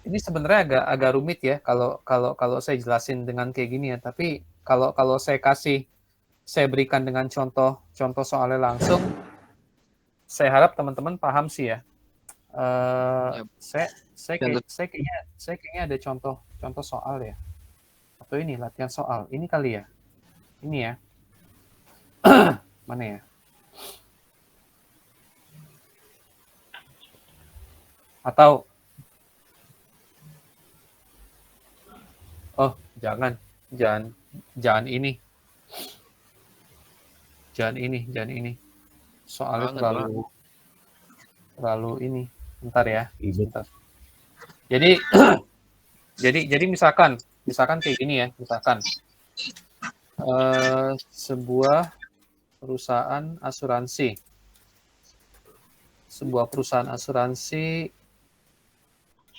ini sebenarnya agak rumit ya kalau saya jelasin dengan kayak gini ya. Tapi kalau saya berikan dengan contoh soalnya langsung, saya harap teman-teman paham sih ya. Saya kayaknya ada contoh soal ya. Atau ini latihan soal. Ini kali ya. Ini ya. Mana ya? Atau jangan ini. Jangan ini. Soalnya terlalu ini. Bentar ya. Bentar. Jadi misalkan kayak gini ya. Misalkan sebuah perusahaan asuransi.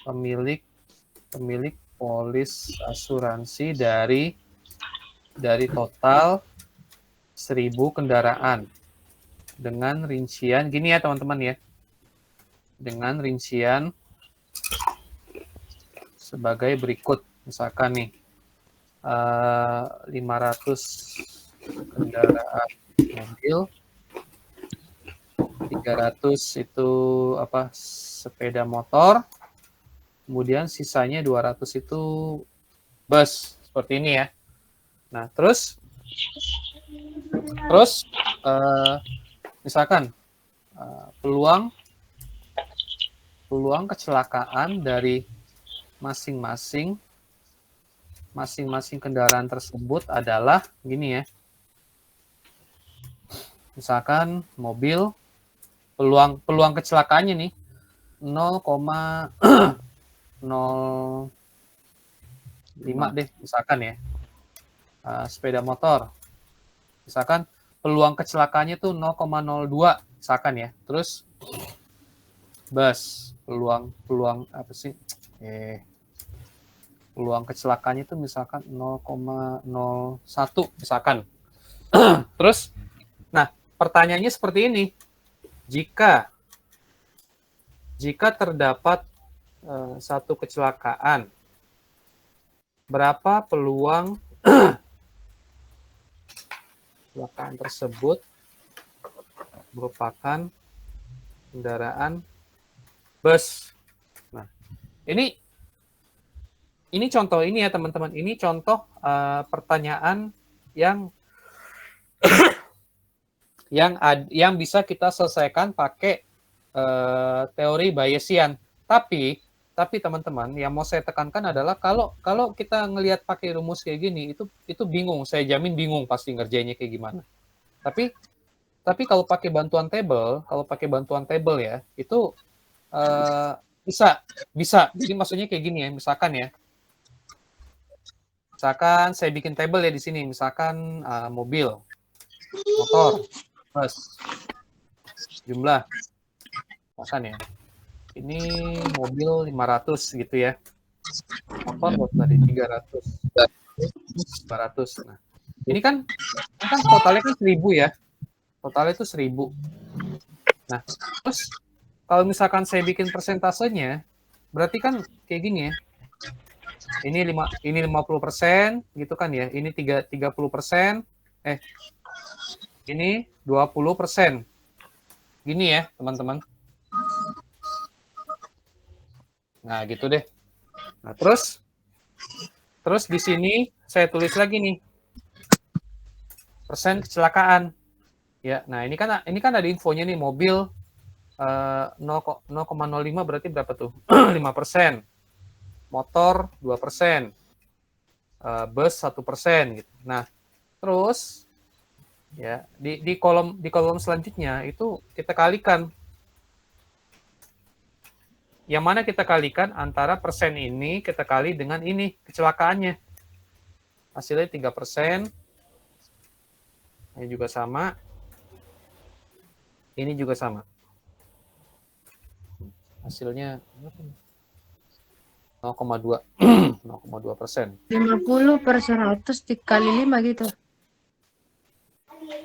Pemilik polis asuransi dari total 1.000 kendaraan dengan rincian gini ya teman-teman ya, dengan rincian sebagai berikut. Misalkan nih 500 kendaraan mobil, 300 itu sepeda motor, kemudian sisanya 200 itu bus, seperti ini ya. Nah, terus misalkan peluang kecelakaan dari masing-masing kendaraan tersebut adalah gini ya. Misalkan mobil, peluang kecelakaannya nih 0,05 deh misalkan ya. Sepeda motor misalkan peluang kecelakaannya tuh 0,02 misalkan ya. Terus bus peluang peluang kecelakaannya tuh misalkan 0,01 misalkan. Terus pertanyaannya seperti ini. Jika terdapat satu kecelakaan, berapa peluang kecelakaan tersebut merupakan kendaraan bus? Nah, ini contoh ini ya teman-teman. Ini contoh pertanyaan yang yang bisa kita selesaikan pakai teori Bayesian. Tapi teman-teman, yang mau saya tekankan adalah kalau kita ngelihat pakai rumus kayak gini, itu bingung. Saya jamin bingung pasti ngerjainnya kayak gimana. Tapi kalau pakai bantuan table ya, itu bisa. Jadi maksudnya kayak gini ya. Misalkan saya bikin table ya di sini. Misalkan mobil, motor, bus, jumlah, misalkan ya, ini mobil 500 gitu ya, motor tadi 300, 500. Nah, ini kan totalnya kan 1.000 ya, totalnya itu 1.000. Nah, terus kalau misalkan saya bikin persentasenya, berarti kan kayak gini ya, ini 50% gitu kan ya, ini 30%, ini 20%. Gini ya, teman-teman. Nah, gitu deh. Nah, terus di sini saya tulis lagi nih. Persen kecelakaan. Ya, nah ini kan ada infonya nih, mobil 0,05 berarti berapa tuh? 5%. Motor 2%. Bus 1% gitu. Nah, terus Ya, di kolom selanjutnya itu kita kalikan. Yang mana kita kalikan antara persen ini kita kali dengan ini kecelakaannya. Hasilnya 3%. Ini juga sama. Ini juga sama. Hasilnya 0,2 0,2%. 50/100 dikali 5 gitu.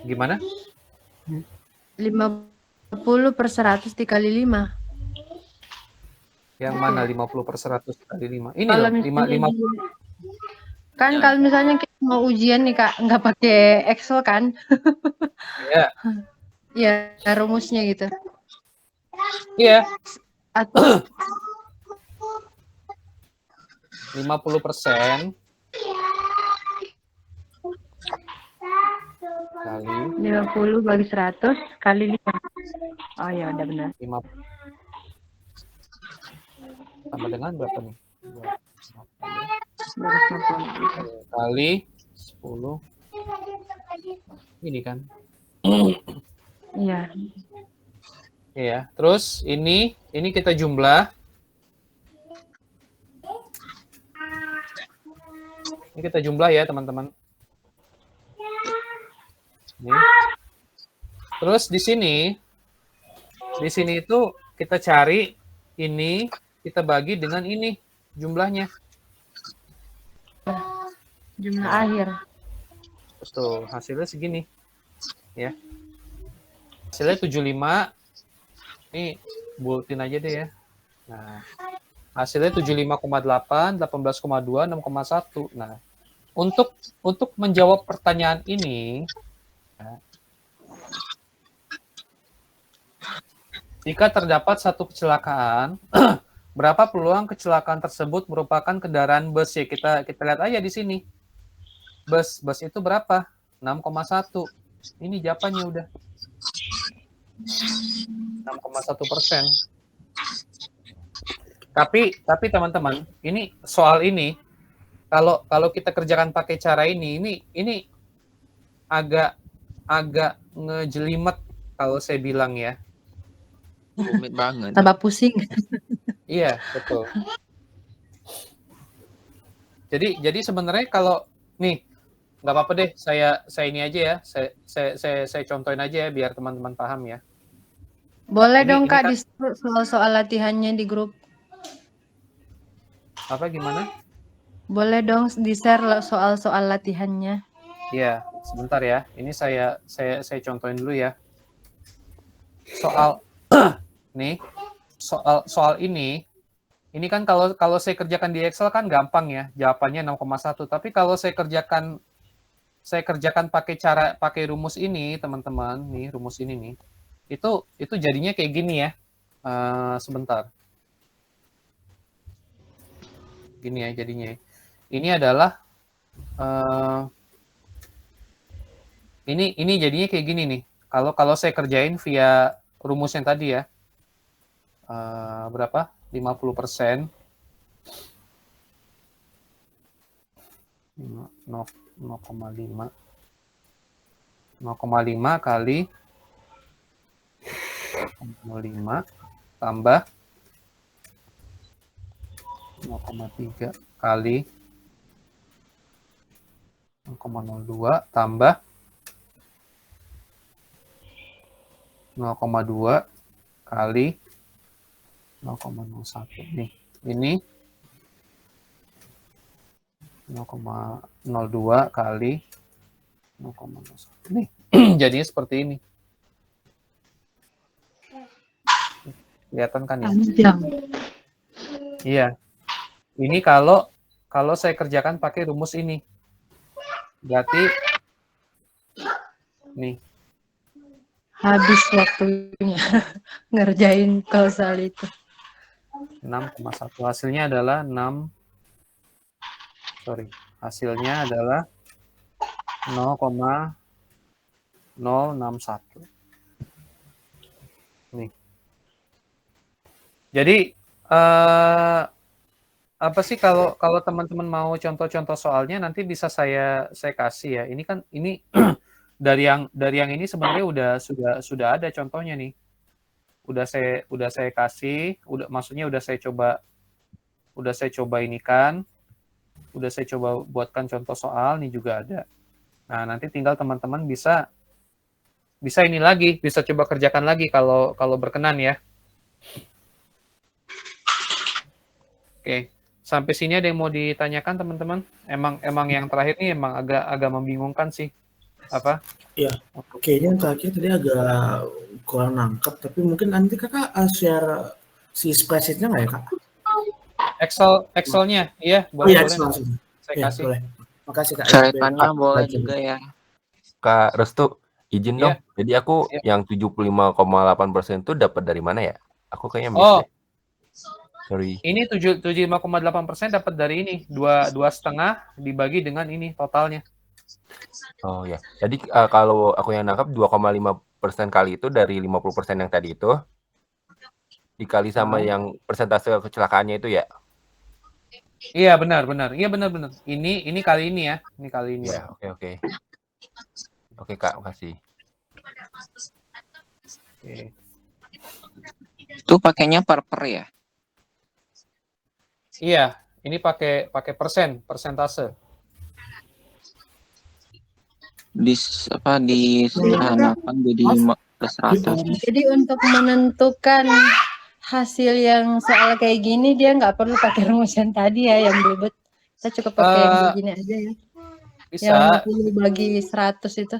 Gimana? 50/100 dikali 5. Yang mana 50/100 kali 5? Ini Kalau loh, misalnya 5. kan kalau misalnya kita mau ujian nih Kak, nggak pakai Excel kan? Ya. Ya, rumusnya gitu. Iya. Atau 50% kali 50 bagi 100 kali 5. Oh ya, udah benar. 5 sama dengan berapa nih? 250. Kali 10. Ini kan. Iya. Iya, terus ini kita jumlah. Ini kita jumlah ya, teman-teman. Nih. Terus di sini itu kita cari ini, kita bagi dengan ini jumlahnya. Jumlah akhir. Terus tuh hasilnya segini. Ya. Hasilnya 75. Ini bulletin aja deh ya. Nah, hasilnya 75,8, 18,2, 6,1. Nah, untuk menjawab pertanyaan ini, ya, jika terdapat satu kecelakaan, berapa peluang kecelakaan tersebut merupakan kendaraan bus ya? Kita lihat aja di sini. Bus itu berapa? 6,1. Ini jawabannya udah. 6,1%. Tapi teman-teman, ini soal ini kalau kita kerjakan pakai cara ini agak ngejelimet kalau saya bilang ya. Rumit banget. Tambah pusing. Iya, betul. Jadi sebenarnya kalau nih nggak apa-apa deh, saya ini aja ya, saya contohin aja ya biar teman-teman paham ya. Boleh Ini dong Kak kan, di soal latihannya di grup. apa gimana? Boleh dong di-share soal latihannya. Iya, sebentar ya. Ini saya contohin dulu ya. Soal nih, soal ini kan kalau saya kerjakan di Excel kan gampang ya, jawabannya 6,1. Tapi kalau saya kerjakan pakai rumus ini, teman-teman, nih rumus ini nih. Itu jadinya kayak gini ya. Sebentar. Gini ya jadinya. Ini adalah ini jadinya kayak gini nih. Kalau saya kerjain via rumus yang tadi ya. Berapa? 50%. 0,5 kali 0,5 tambah 0,3 kali 0,02 tambah 0,2 kali 0,01 nih. Ini 0,02 kali 0,01 nih. Jadinya seperti ini. Kelihatan kan ya? Iya. Ini kalau saya kerjakan pakai rumus ini. Berarti nih. Habis waktunya ngerjain kausal itu. 6,1. Hasilnya adalah 0,061. Nih. Jadi apa sih kalau teman-teman mau contoh-contoh soalnya nanti bisa saya kasih ya. Ini kan dari yang ini sebenarnya sudah ada contohnya nih. Udah saya kasih, maksudnya udah saya coba inikan, udah saya coba buatkan contoh soal nih juga ada. Nah, nanti tinggal teman-teman bisa ini lagi, bisa coba kerjakan lagi kalau berkenan ya. Oke, sampai sini ada yang mau ditanyakan teman-teman? Emang yang terakhir nih emang agak membingungkan sih. Apa? Iya, kayaknya yang terakhir tadi agak kurang nangkep, tapi mungkin nanti kakak share si spreadsheet-nya nggak ya kak? Excelnya, iya, Oh iya, boleh. Excel. Saya Iya, kasih. boleh. Makasih kak. Coretannya boleh juga ya. Kak Restu, izin Iya. dong. Jadi aku yang 75,8% itu dapat dari mana ya? Aku kayaknya miss Oh, deh. Sorry. ini 75,8% dapat dari ini, 2,5 dibagi dengan ini totalnya. Oh ya. Jadi kalau aku yang nangkap 2,5% kali itu dari 50% yang tadi itu dikali sama yang persentase kecelakaannya itu ya? Iya, benar. Iya, benar. Ini kali ini ya. Ini kali ini. Ya, oke. Oke, Kak, makasih. Oke. Itu pakainya per ya? Iya, ini pakai persentase. Disederhanakan jadi 100. Jadi untuk menentukan hasil yang soal kayak gini dia nggak perlu pakai rumus yang tadi ya yang belibet. Kita cukup pakai yang begini aja ya. Bisa. Yang 50 bagi 100 itu.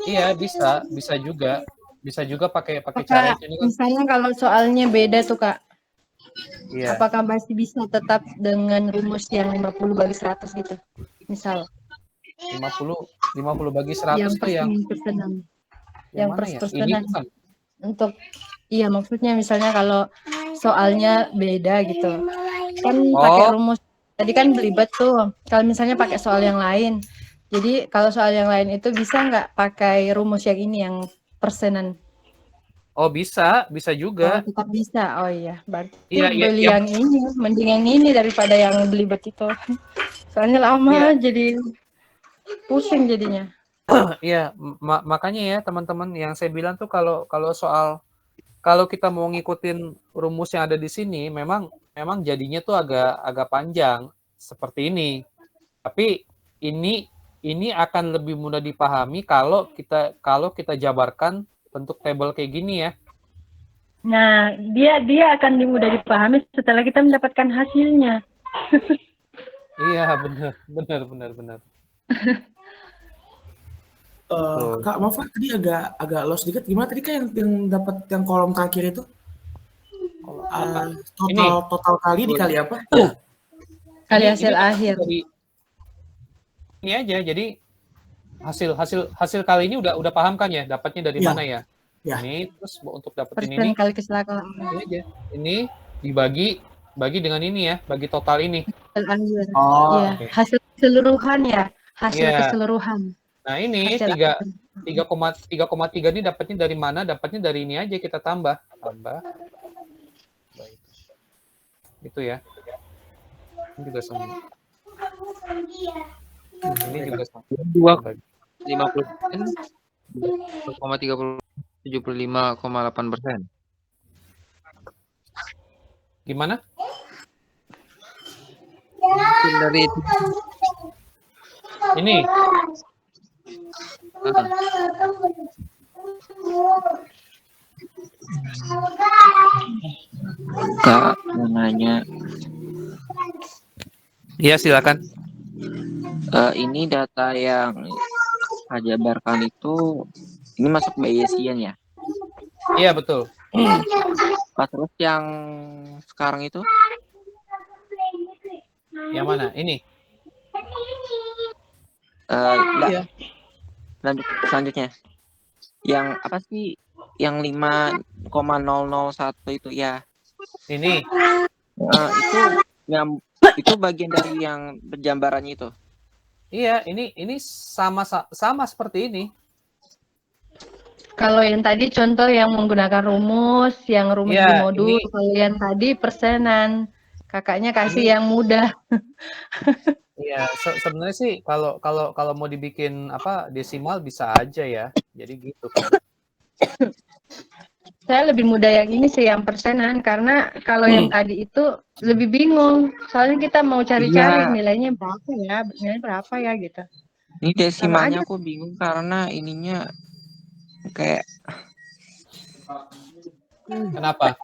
Iya, bisa juga. Bisa juga pakai cara ini kan. Misalnya kalau soalnya beda tuh Kak. Iya. Apakah masih bisa tetap dengan rumus yang 50 bagi 100 gitu? Misal 50 bagi 100 tuh yang persenan. yang Yang mana ya? persenan. Ini bukan. Untuk iya maksudnya misalnya kalau soalnya beda gitu. Kan pakai rumus tadi kan belibet tuh. Kalau misalnya pakai soal yang lain. Jadi kalau soal yang lain itu bisa nggak pakai rumus yang ini yang persenan? Oh, bisa juga. Oh, tetap bisa. Oh iya, berarti Iya, beli yang ini, mending yang ini daripada yang belibet itu. Soalnya lama jadi pusing jadinya. Iya, makanya ya teman-teman yang saya bilang tuh kalau kalau kita mau ngikutin rumus yang ada di sini memang jadinya tuh agak panjang seperti ini. Tapi ini akan lebih mudah dipahami kalau kita jabarkan bentuk tabel kayak gini ya. Nah, dia akan mudah dipahami setelah kita mendapatkan hasilnya. Iya, benar. Kak, maaf Kak, tadi agak lost dikit. Gimana tadi Kak yang dapat yang kolom terakhir itu? Total kali dikali apa? Kali hasil akhir. Ini aja, jadi hasil kali ini udah paham kan ya? Dapatnya dari mana ya? Ini terus untuk dapetin ini. Kali kecelakaan. Ini aja. Ini dibagi dengan ini ya, bagi total ini. Iya, hasil keseluruhan ya, hasil keseluruhan. Nah ini 3,3 ini dapatnya dari mana? Dapatnya dari ini aja kita tambah. Baik. Itu ya. Ini juga sama. Ini juga sama. 75,8%. Gimana? Dari ini. Kak, mau nanya. Iya, silakan. Ini data yang Kak jabarkan itu, ini masuk Bayesian ya? Iya, betul. Terus yang sekarang itu? Yang mana? Ini? Iya. Selanjutnya. Yang apa sih? Yang 5,001 itu ya? Ini? Itu bagian dari yang penjambarannya itu? Iya, ini sama seperti ini. Kalau yang tadi contoh yang menggunakan rumus, yang rumus di modul, kalau yang tadi persenan. Kakaknya kasih yang mudah. Iya, sebenarnya sih kalau mau dibikin apa desimal bisa aja ya. Jadi gitu kan. Saya lebih mudah yang ini sih, yang persenan, karena kalau yang tadi itu lebih bingung. Soalnya kita mau cari-cari Iya. nilainya berapa ya gitu. Ini Sama desimalnya aja. aku bingung karena ininya kayak Kenapa?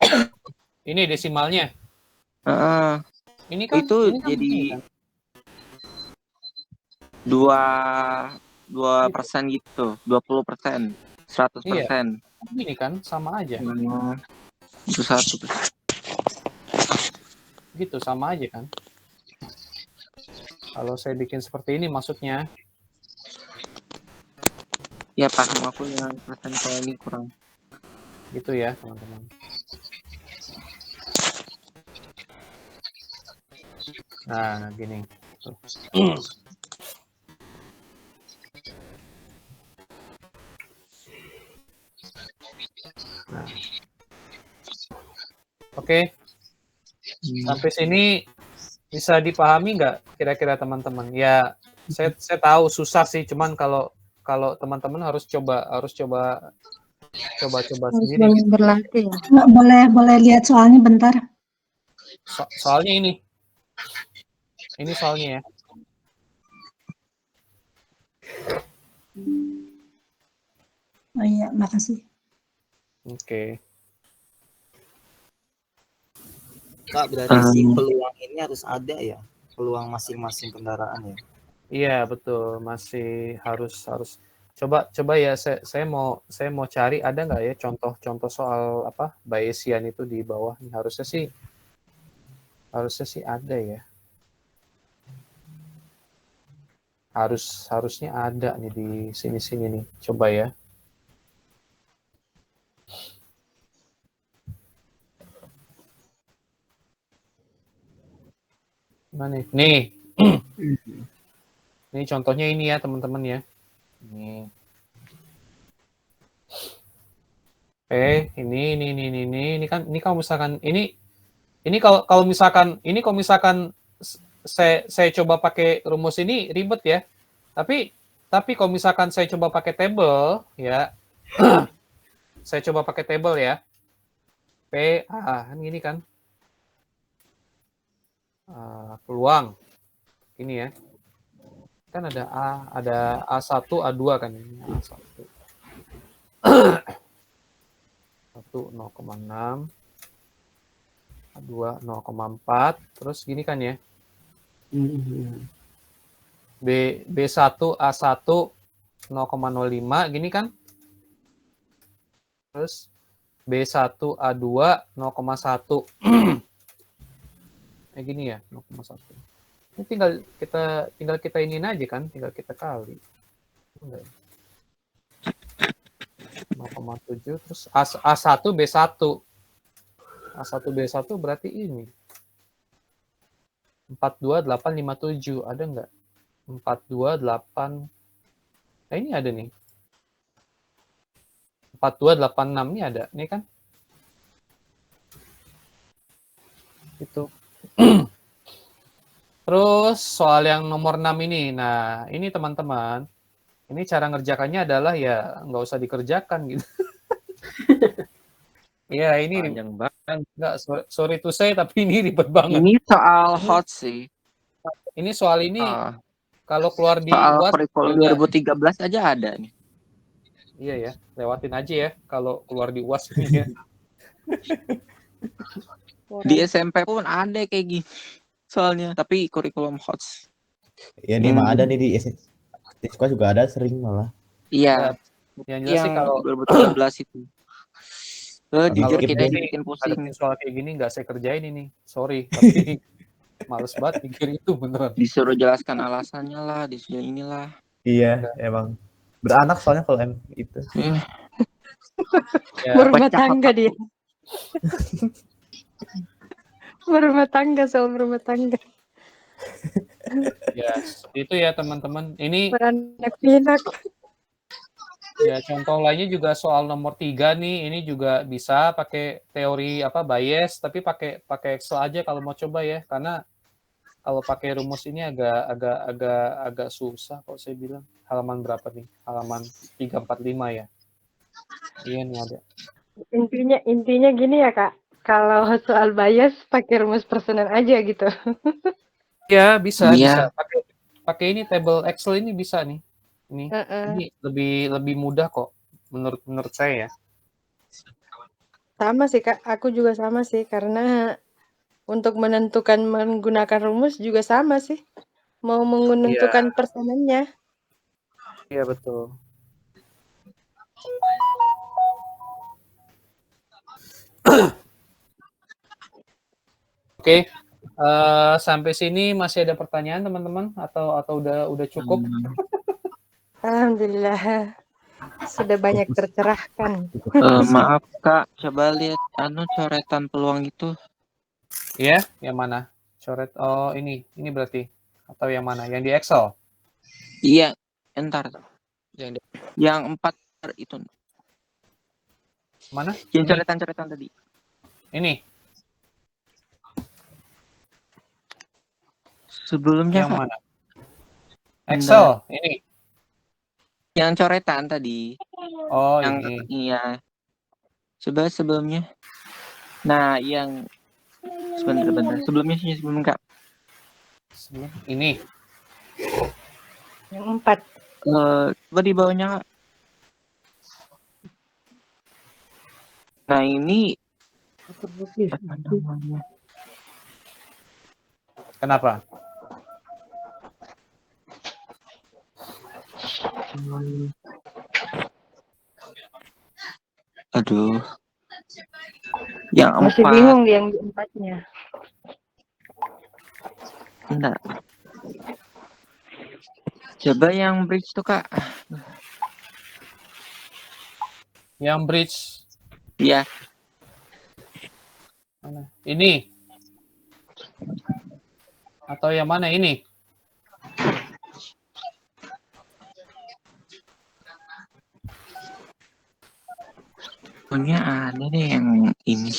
Ini desimalnya. Ini kan itu ini kan jadi begini kan? 2% gitu, 20%, 100%. Ini kan sama aja. Itu 1%. Gitu sama aja kan. Kalau saya bikin seperti ini maksudnya. Ya paham aku yang persen kayak ini kurang. Gitu ya teman-teman. Nah gini. Tuh. Nah. Oke. Sampai sini bisa dipahami nggak kira-kira teman-teman? Ya, saya tahu susah sih, cuman kalau teman-teman harus coba sendiri. Boleh berlatih ya. Boleh lihat soalnya bentar. Soalnya ini soalnya ya. Oh iya, makasih. Oke. Kak, berarti si peluang ini harus ada ya, peluang masing-masing kendaraan ya. Iya betul, masih harus coba ya saya mau cari ada nggak ya contoh soal apa Bayesian itu di bawah nih, harusnya sih ada ya. Harusnya ada nih di sini nih, coba ya. Mana nih? Ini contohnya ini ya teman-teman ya. Ini. Ini kan kalau misalkan ini kalau misalkan saya coba pakai rumus ini ribet ya. Tapi kalau misalkan saya coba pakai table ya. Saya coba pakai table ya. kan gini kan. Peluang. Ini ya. Kan ada A1, A2 kan ini. A1. 1 0,6. A2 0,4. Terus gini kan ya. B1 A1 0,05 gini kan. Terus B1 A2 0,1. Gini ya, 0,1. Ini tinggal kita iniin aja kan, tinggal kita kali. 0,7 terus A1 B1. A1 B1 berarti ini. 42857 ada enggak? 428. Nah, ini ada nih. 4286 ini ada, nih kan? Itu. Terus soal yang nomor 6 ini. Nah, ini teman-teman. Ini cara ngerjakannya adalah ya nggak usah dikerjakan gitu. Ya, ini panjang banget. Enggak, sorry to say, tapi ini ribet banget. Ini soal hot sih. Ini soal ini kalau keluar di soal UAS kurikulum 2013 aja ada nih. Iya ya, lewatin aja ya kalau keluar di UAS ini ya. Di SMP pun ada kayak gini soalnya, tapi kurikulum hot. Ya ini mah ada nih di sekolah juga ada sering malah. Iya. Yang jelas sih kalau 2013 itu. Jujur kita bikin pusing. Soal kayak gini nggak saya kerjain ini, sorry. Tapi males banget mikir itu beneran. Disuruh jelaskan alasannya lah, disuruh inilah. Iya, emang beranak soalnya kalau itu. Ya, Berumah tangga dia. Berumah tangga, soal berumah tangga. Ya, itu ya teman-teman. Ini beranak pinak. Ya, contoh lainnya juga soal nomor 3 nih. Ini juga bisa pakai teori bias, tapi pakai Excel aja kalau mau coba ya. Karena kalau pakai rumus ini agak susah kok saya bilang. Halaman berapa nih? Halaman 345 ya. Iya nih ada. Intinya gini ya Kak. Kalau soal bias pakai rumus personal aja gitu. Ya, bisa. Iya. Pakai ini table Excel ini bisa nih. Ini lebih mudah kok menurut saya ya. Sama sih Kak, aku juga sama sih karena untuk menentukan menggunakan rumus juga sama sih. Mau menentukan persenannya. Iya, betul. Oke. Sampai sini masih ada pertanyaan teman-teman atau udah cukup? Alhamdulillah. Sudah banyak tercerahkan. Maaf Kak, coba lihat coretan peluang itu. Iya, yang mana? Coret. Oh, ini berarti. Atau yang mana? Yang di Excel? Iya, entar. Yang 4 itu. Mana? Yang coretan-coretan tadi. Ini. Sebelumnya Yang Kak. mana? Excel, ini. Yang coretan tadi. Oh, yang ini. Iya. Coba sebelumnya. Nah, yang sebentar. Sebelumnya sih sebelum Kak. Ini. Yang 4. Coba di bawahnya Kak. Nah, ini apa namanya? Kenapa? Aduh. Yang Masih 4. bingung yang di 4-nya. Enggak. Coba yang bridge tuh Kak. Yang bridge. Iya. Mana? Ini. Atau yang mana ini? Punya ada deh yang ini.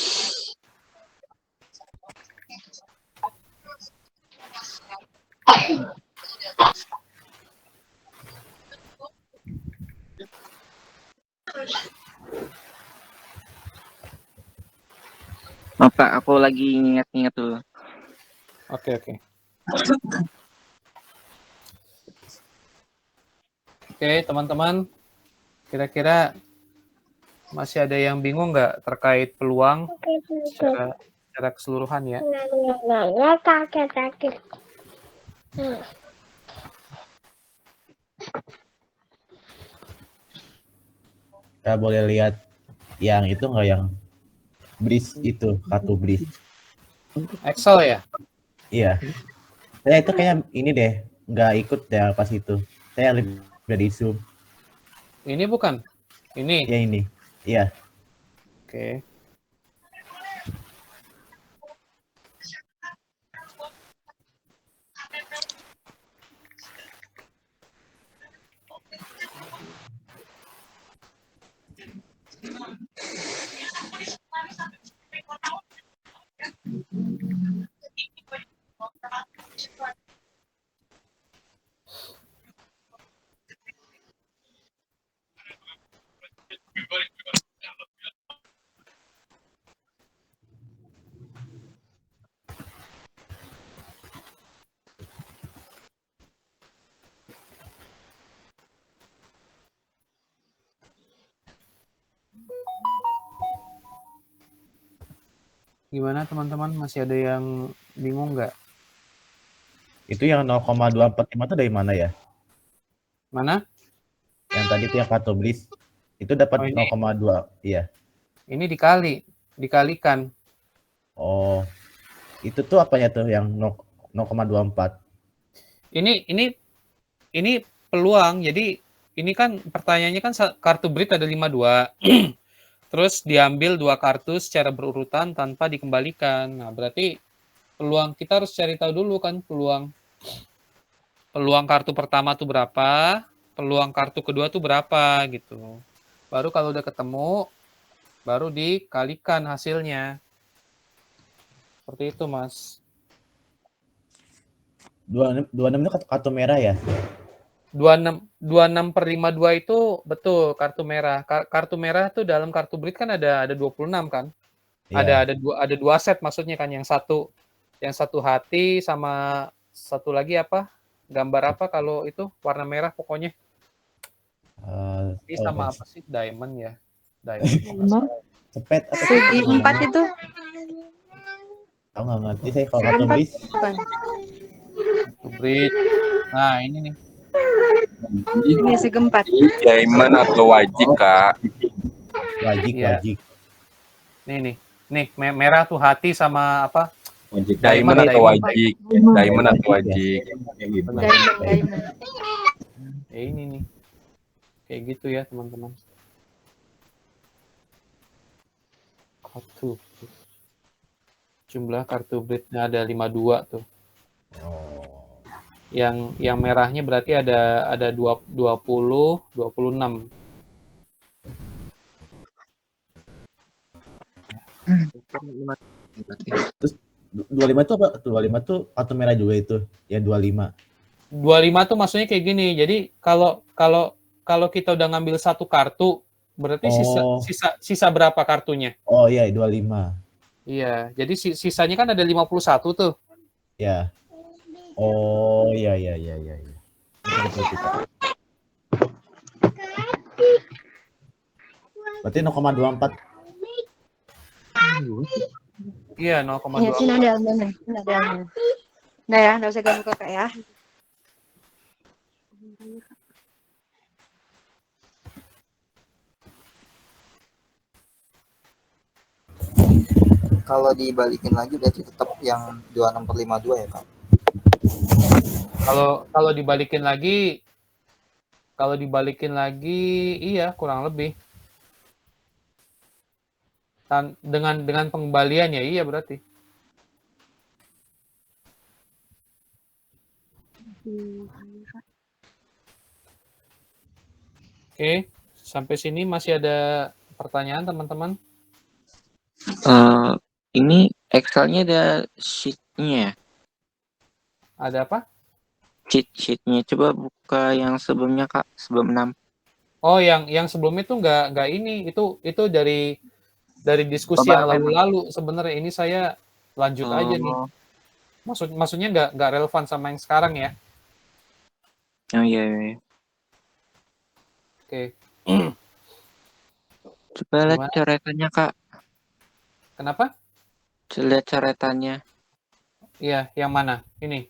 Apa? Aku lagi ingat-ingat dulu. Oke. Oke, teman-teman. Kira-kira masih ada yang bingung nggak terkait peluang secara keseluruhan ya? Sakit. Kita boleh lihat yang itu nggak, yang bridge itu, kartu bridge. Excel ya? Iya. Saya itu kayak ini deh, nggak ikut deh pas itu. Saya lebih dari Zoom. Ini bukan? Ini? Ya ini. Iya. Oke. Gimana teman-teman? Masih ada yang bingung nggak? Itu yang 0,245 itu dari mana ya? Mana? Yang tadi itu yang kartu bridge. Itu dapat 0,2. Iya. Ini dikalikan. Oh. Itu tuh apanya tuh yang 0,24? Ini peluang. Jadi ini kan pertanyaannya kan kartu bridge ada 52. Terus diambil 2 kartu secara berurutan tanpa dikembalikan. Nah, berarti peluang kita harus cari tahu dulu kan peluang kartu pertama tuh berapa, peluang kartu kedua tuh berapa gitu. Baru kalau udah ketemu, baru dikalikan hasilnya. Seperti itu, Mas. 26 itu kartu merah ya? 26/52 itu betul kartu merah. Kartu merah tuh dalam kartu Brit kan ada 26 kan? Iya. Ada dua set maksudnya kan, yang satu hati sama satu lagi apa? Gambar apa kalau itu warna merah pokoknya? Ini sama apa sih? Diamond ya. Diamond. Cepet atau Segi 4 itu. Aku nggak ngerti saya kalau kartu bis. Brit. Nah, ini nih. Ini segi 4. Diamond atau wajik, Kak? Wajik, Iya. wajik. Nih. Merah tuh hati sama apa? Diamond atau wajik? Diamond atau wajik? Diamond. Ya ini nih. Kayak gitu ya, teman-teman. Kartu. Jumlah kartu Britnya ada 52 tuh. Yang merahnya berarti ada 20, 26. Terus 25 itu apa? 25 tuh kartu merah juga itu. Ya 25. 25 tuh maksudnya kayak gini. Jadi kalau kita udah ngambil satu kartu, berarti sisa berapa kartunya? Oh iya, 25. Iya, jadi sisanya kan ada 51 tuh. Ya. Oh iya. Betul. Berarti 0,24. Iya, 0,2. Iya, sini ada ambilnya. Nah ya, nggak usah ganggu kakak ya. Kalau dibalikin lagi berarti tetap yang 26/52 ya, Kak? Kalau dibalikin lagi, iya kurang lebih. Dengan pengembalian ya iya berarti. Oke, sampai sini masih ada pertanyaan teman-teman? Ini Excel-nya ada sheet-nya. Ada apa? Sheet-nya. Coba buka yang sebelumnya, Kak, sebelum 6. Oh, yang sebelumnya tuh nggak ini. Itu dari diskusi yang lalu-lalu sebenarnya. Ini saya lanjut aja nih. Maksudnya nggak relevan sama yang sekarang ya. Oh iya. Oke. Coba lihat coretannya, Kak. Kenapa? Lihat coretannya. Iya, yang mana? Ini.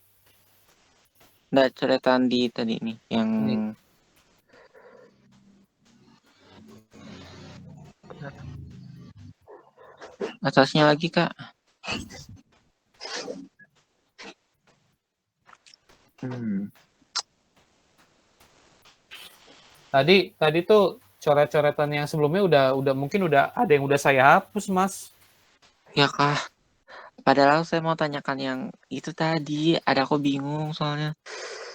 Nggak, coretan di tadi nih, yang ini. Atasnya lagi, Kak. Tadi tuh coret-coretan yang sebelumnya udah mungkin udah ada yang udah saya hapus, Mas. Ya, Kak. Padahal saya mau tanyakan yang itu tadi, ada aku bingung soalnya.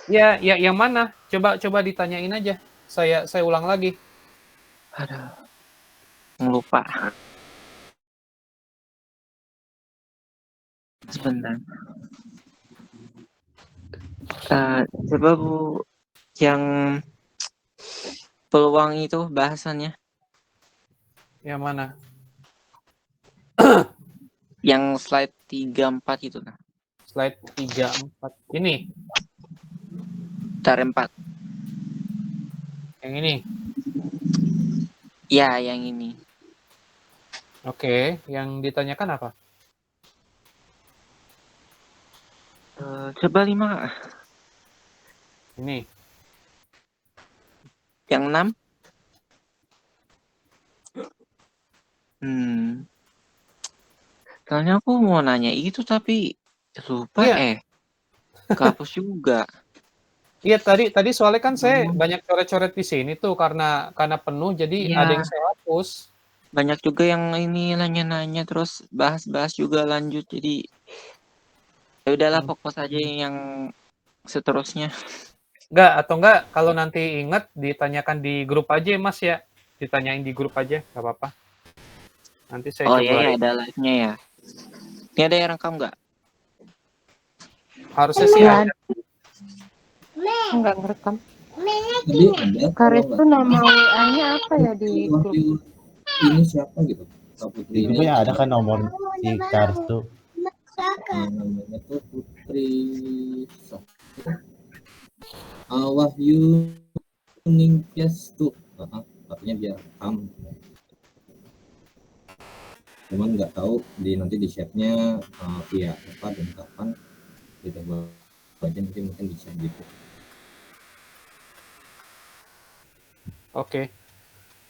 Ya, yang mana? Coba ditanyain aja. Saya ulang lagi. Aduh. Lupa. Sebentar. Coba Bu, yang peluang itu bahasannya. Yang mana? Yang slide 34 itu, nah. Slide 34. Ini. Tar 4. Yang ini. Ya, yang ini. Oke, yang ditanyakan apa? Coba 5. Ini. Yang 6. Soalnya aku mau nanya itu tapi lupa kehapus juga. Iya, tadi soalnya kan saya banyak coret-coret di sini tuh karena penuh jadi ada yang saya hapus. Banyak juga yang ini nanya-nanya terus bahas-bahas juga lanjut, jadi ya udahlah fokus aja yang seterusnya. Enggak, kalau nanti ingat ditanyakan di grup aja Mas ya. Ditanyain di grup aja, nggak apa-apa. Nanti saya Oh coba. iya, ada live-nya ya. Ini ada yang rekam nggak? Harusnya sih ada. Enggak ngerekam. Jadi ada Karis tuh nama WA-nya apa ya di grup? ini siapa gitu? Kak Putri. Itu ya ada kan nomor si Karis tuh. Namanya tuh Putri Wahyu Ningtyas tuh. Artinya biar rekam. Cuman nggak tahu nanti di share-nya via apa dan kapan kita baca mungkin di share gitu. Oke.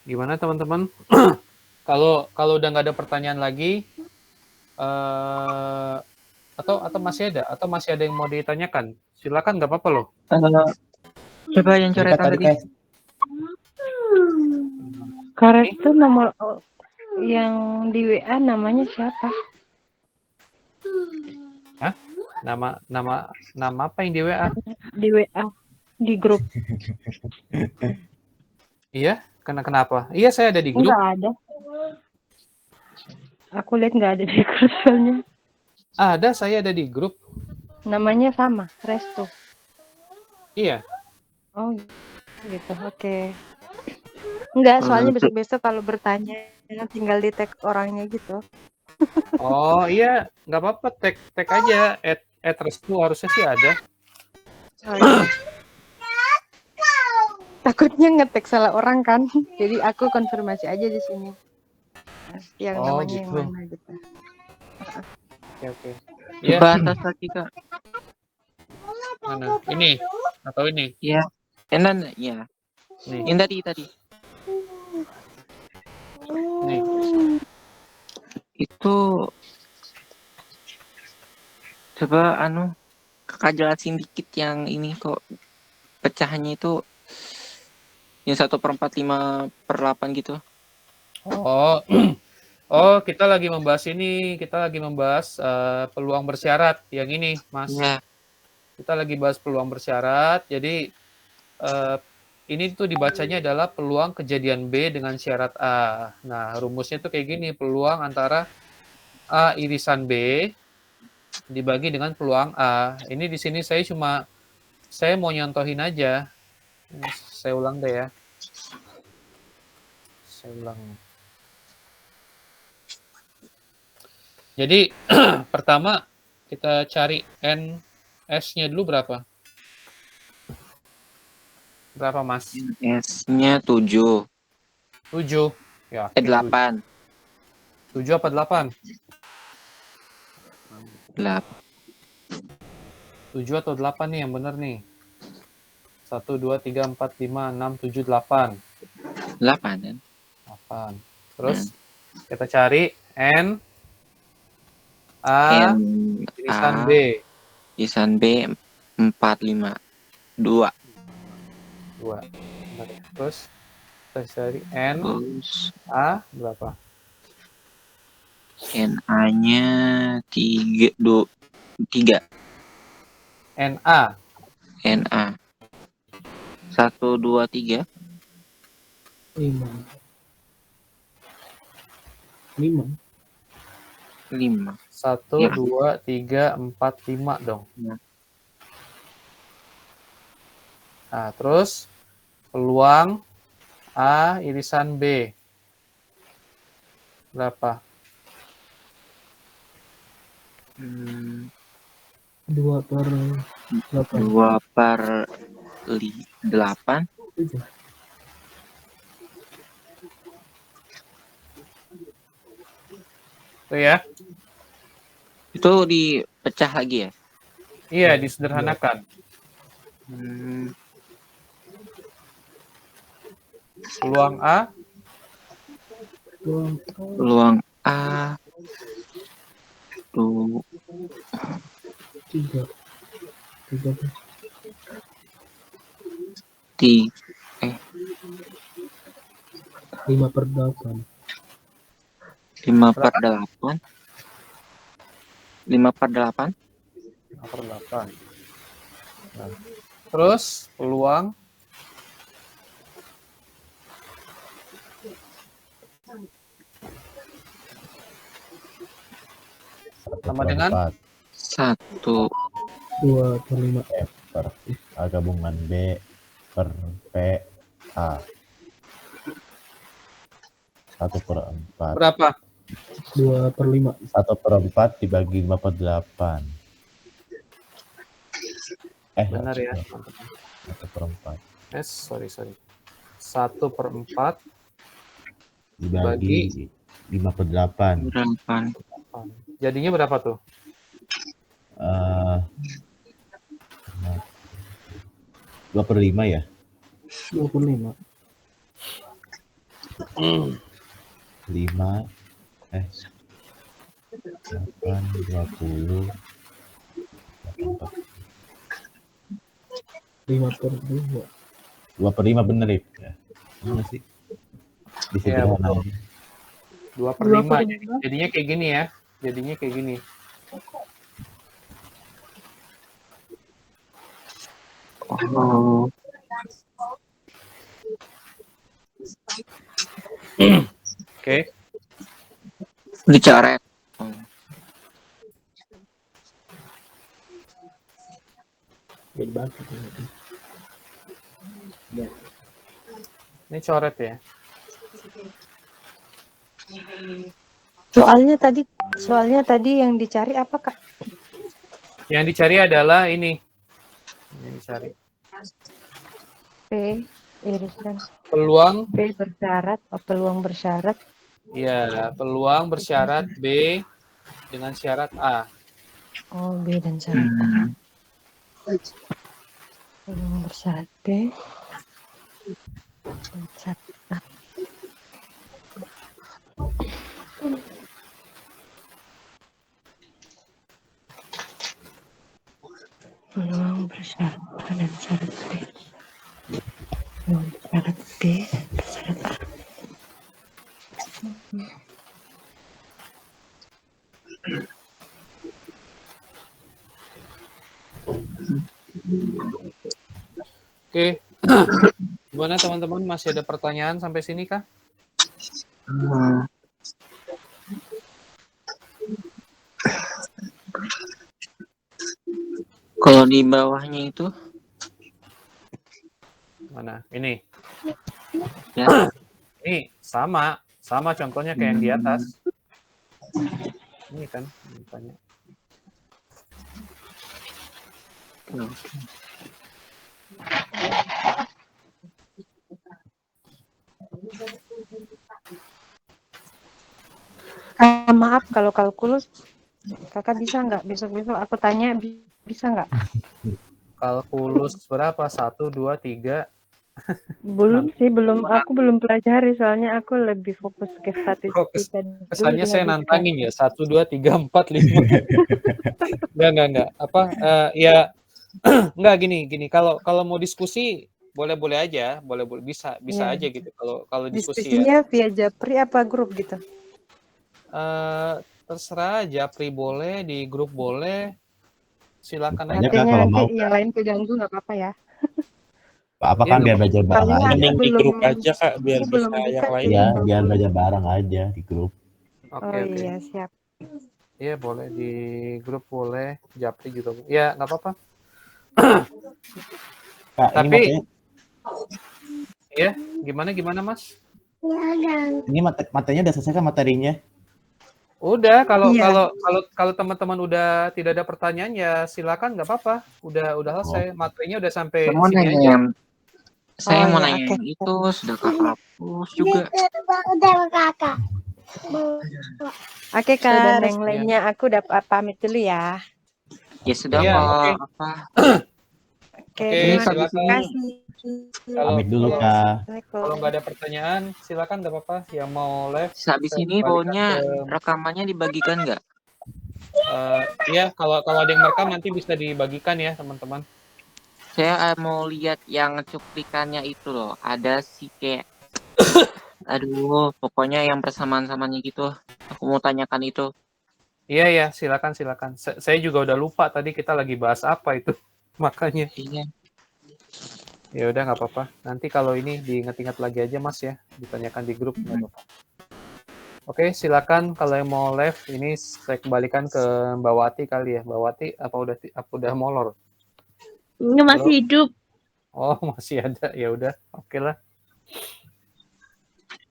Gimana teman-teman? Kalau udah nggak ada pertanyaan lagi, atau masih ada? Atau masih ada yang mau ditanyakan? Silakan, nggak apa-apa loh. Coba yang coretan tadi. Karis tuh nomor yang di WA namanya siapa? Hah? Nama apa yang di WA? Di WA, di grup. Iya? Kenapa? Iya, saya ada di grup. Enggak ada. Aku lihat nggak ada di grup soalnya. Ada, saya ada di grup. Namanya sama, Resto. Iya. Oh, gitu. Oke. Enggak, soalnya besok-besok kalau bertanya tinggal di tag orangnya gitu. Oh iya, nggak apa-apa. Tag aja. Restu harusnya sih ada. Takutnya ngetek salah orang kan. Jadi aku konfirmasi aja di sini. Yang namanya gitu. yang mana gitu. Oke. Coba atas lagi Kak. Mana? Ini atau ini? Iya. Enan ya. Nih. Yang tadi. Nih. Itu coba Kakak jelasin dikit yang ini kok pecahannya itu yang 1/4, 5/8 gitu. Oh, kita lagi membahas ini. Kita lagi membahas peluang bersyarat yang ini, Mas. Ya. Kita lagi bahas peluang bersyarat. Jadi ini tuh dibacanya adalah peluang kejadian B dengan syarat A. Nah, rumusnya tuh kayak gini, peluang antara A irisan B dibagi dengan peluang A. Ini di sini saya mau nyontohin aja. Saya ulang deh ya. Saya ulang. Jadi pertama kita cari NS-nya dulu berapa? Berapa, Mas? S-nya 7. 7. Ya. 8. 7 apa 8? 7 atau 8 nih yang benar nih. 1, 2, 3, 4, 5, 6, 7, 8. 8 kan? 8. Terus kita cari N A irisan B. Irisan B 4, 5. 2. 2. Terus kita cari N A berapa? NA-nya 3. NA. 1, 2, 3. 5. 5. 1, Ya. 2, 3, 4, 5 dong. Ya. Nah, terus peluang A irisan B. Berapa? 2/8. 2/8. Itu ya. Itu dipecah lagi ya? Iya, disederhanakan. Peluang A. Peluang A. 3. 5/8. 5/8. 5/8. 5/8. Nah, Terus peluang sama dengan 1 2/5 F per A gabungan B per P A 1/4. berapa? 2/5 1/4 dibagi 5/8. Benar ya. 1/4 Sorry. 1/4 dibagi 5/8. 8. jadinya berapa tuh? 2/5 ya? 25 5 8 20 5/2 2/5 bener ya? Mana sih? Disederhanain. 2/5. Jadinya kayak gini ya. Jadinya kayak gini. Oh. Oke. Dicoret. Ini coret ya. Soalnya tadi yang dicari apa, Kak? Yang dicari adalah ini. Yang dicari. P irisan Peluang. P bersyarat, peluang bersyarat. Iya, peluang bersyarat B dengan syarat A. Oh, B dan syarat A. Peluang bersyarat B dan syarat A. Peluang bersyarat A dan syarat B. Peluang bersyarat B dan syarat A. Oke. Gimana teman-teman? Masih ada pertanyaan sampai sini kah? Kalau di bawahnya itu mana? Ini. ya. Ini sama contohnya kayak yang di atas. Ini kan tanya. Maaf kalau kalkulus kakak bisa nggak besok aku tanya bisa nggak? Kalkulus berapa? 1, 2, 3. Aku belum pelajari soalnya aku lebih fokus ke statistika. Kesannya saya nantangin ya 1, 2, 3, 4, 5. Enggak. Ya enggak gini. Kalau mau diskusi boleh aja, bisa Ya. aja gitu kalau diskusi Diskusinya ya. via Japri apa grup gitu? Terserah, Japri boleh, di grup boleh. Silakan aja. Artinya nanti yang lain keganggu nggak apa-apa ya. Apa kan biar belajar bareng aja. Mending di grup aja Kak biar bisa yang lain. Ya, biar belajar bareng aja di grup. Oke. Iya, siap. Iya, boleh di grup boleh, Japri juga. Ya, nggak apa-apa. Kak, Tapi ya, gimana Mas? Ini materinya udah selesai kan materinya? Udah, kalau teman-teman udah tidak ada pertanyaan ya silakan, nggak apa-apa. Udah selesai, materinya udah sampai sini aja. Saya mau nanya itu sudah kakak hapus juga. Oke Kak, yang lainnya aku dapat pamit dulu ya. Ya sudah Ya, kalau oke. apa. Oke, terima kasih. Pamit dulu Kak. Kalau nggak ada pertanyaan, silakan nggak apa-apa. Yang mau live. Habis ini pokoknya rekamannya dibagikan nggak? Ya, kalau ada yang merekam nanti bisa dibagikan ya teman-teman. Saya mau lihat yang cuplikannya itu loh. Ada si kayak, aduh, pokoknya yang persamaan-samaannya gitu. Aku mau tanyakan itu. Iya, silakan. Saya juga udah lupa tadi kita lagi bahas apa itu. Makanya. Iya. Ya udah nggak apa-apa. Nanti kalau ini diingat-ingat lagi aja Mas ya, ditanyakan di grup nggak apa-apa. Oke, silakan kalau yang mau live ini saya kembalikan ke Mbak Wati kali ya. Mbak Wati apa udah molor? Ini masih Halo? hidup. Oh, masih ada. Ya udah, oke lah.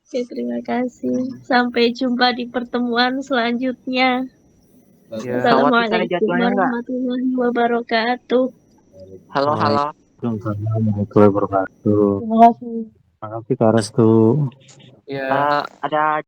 Oke, terima kasih. Sampai jumpa di pertemuan selanjutnya. Ya. Assalamualaikum warahmatullahi wabarakatuh. Halo, halo. Assalamualaikum warahmatullahi wabarakatuh. Terima kasih. Makasih Kak Restu. Ya. Ada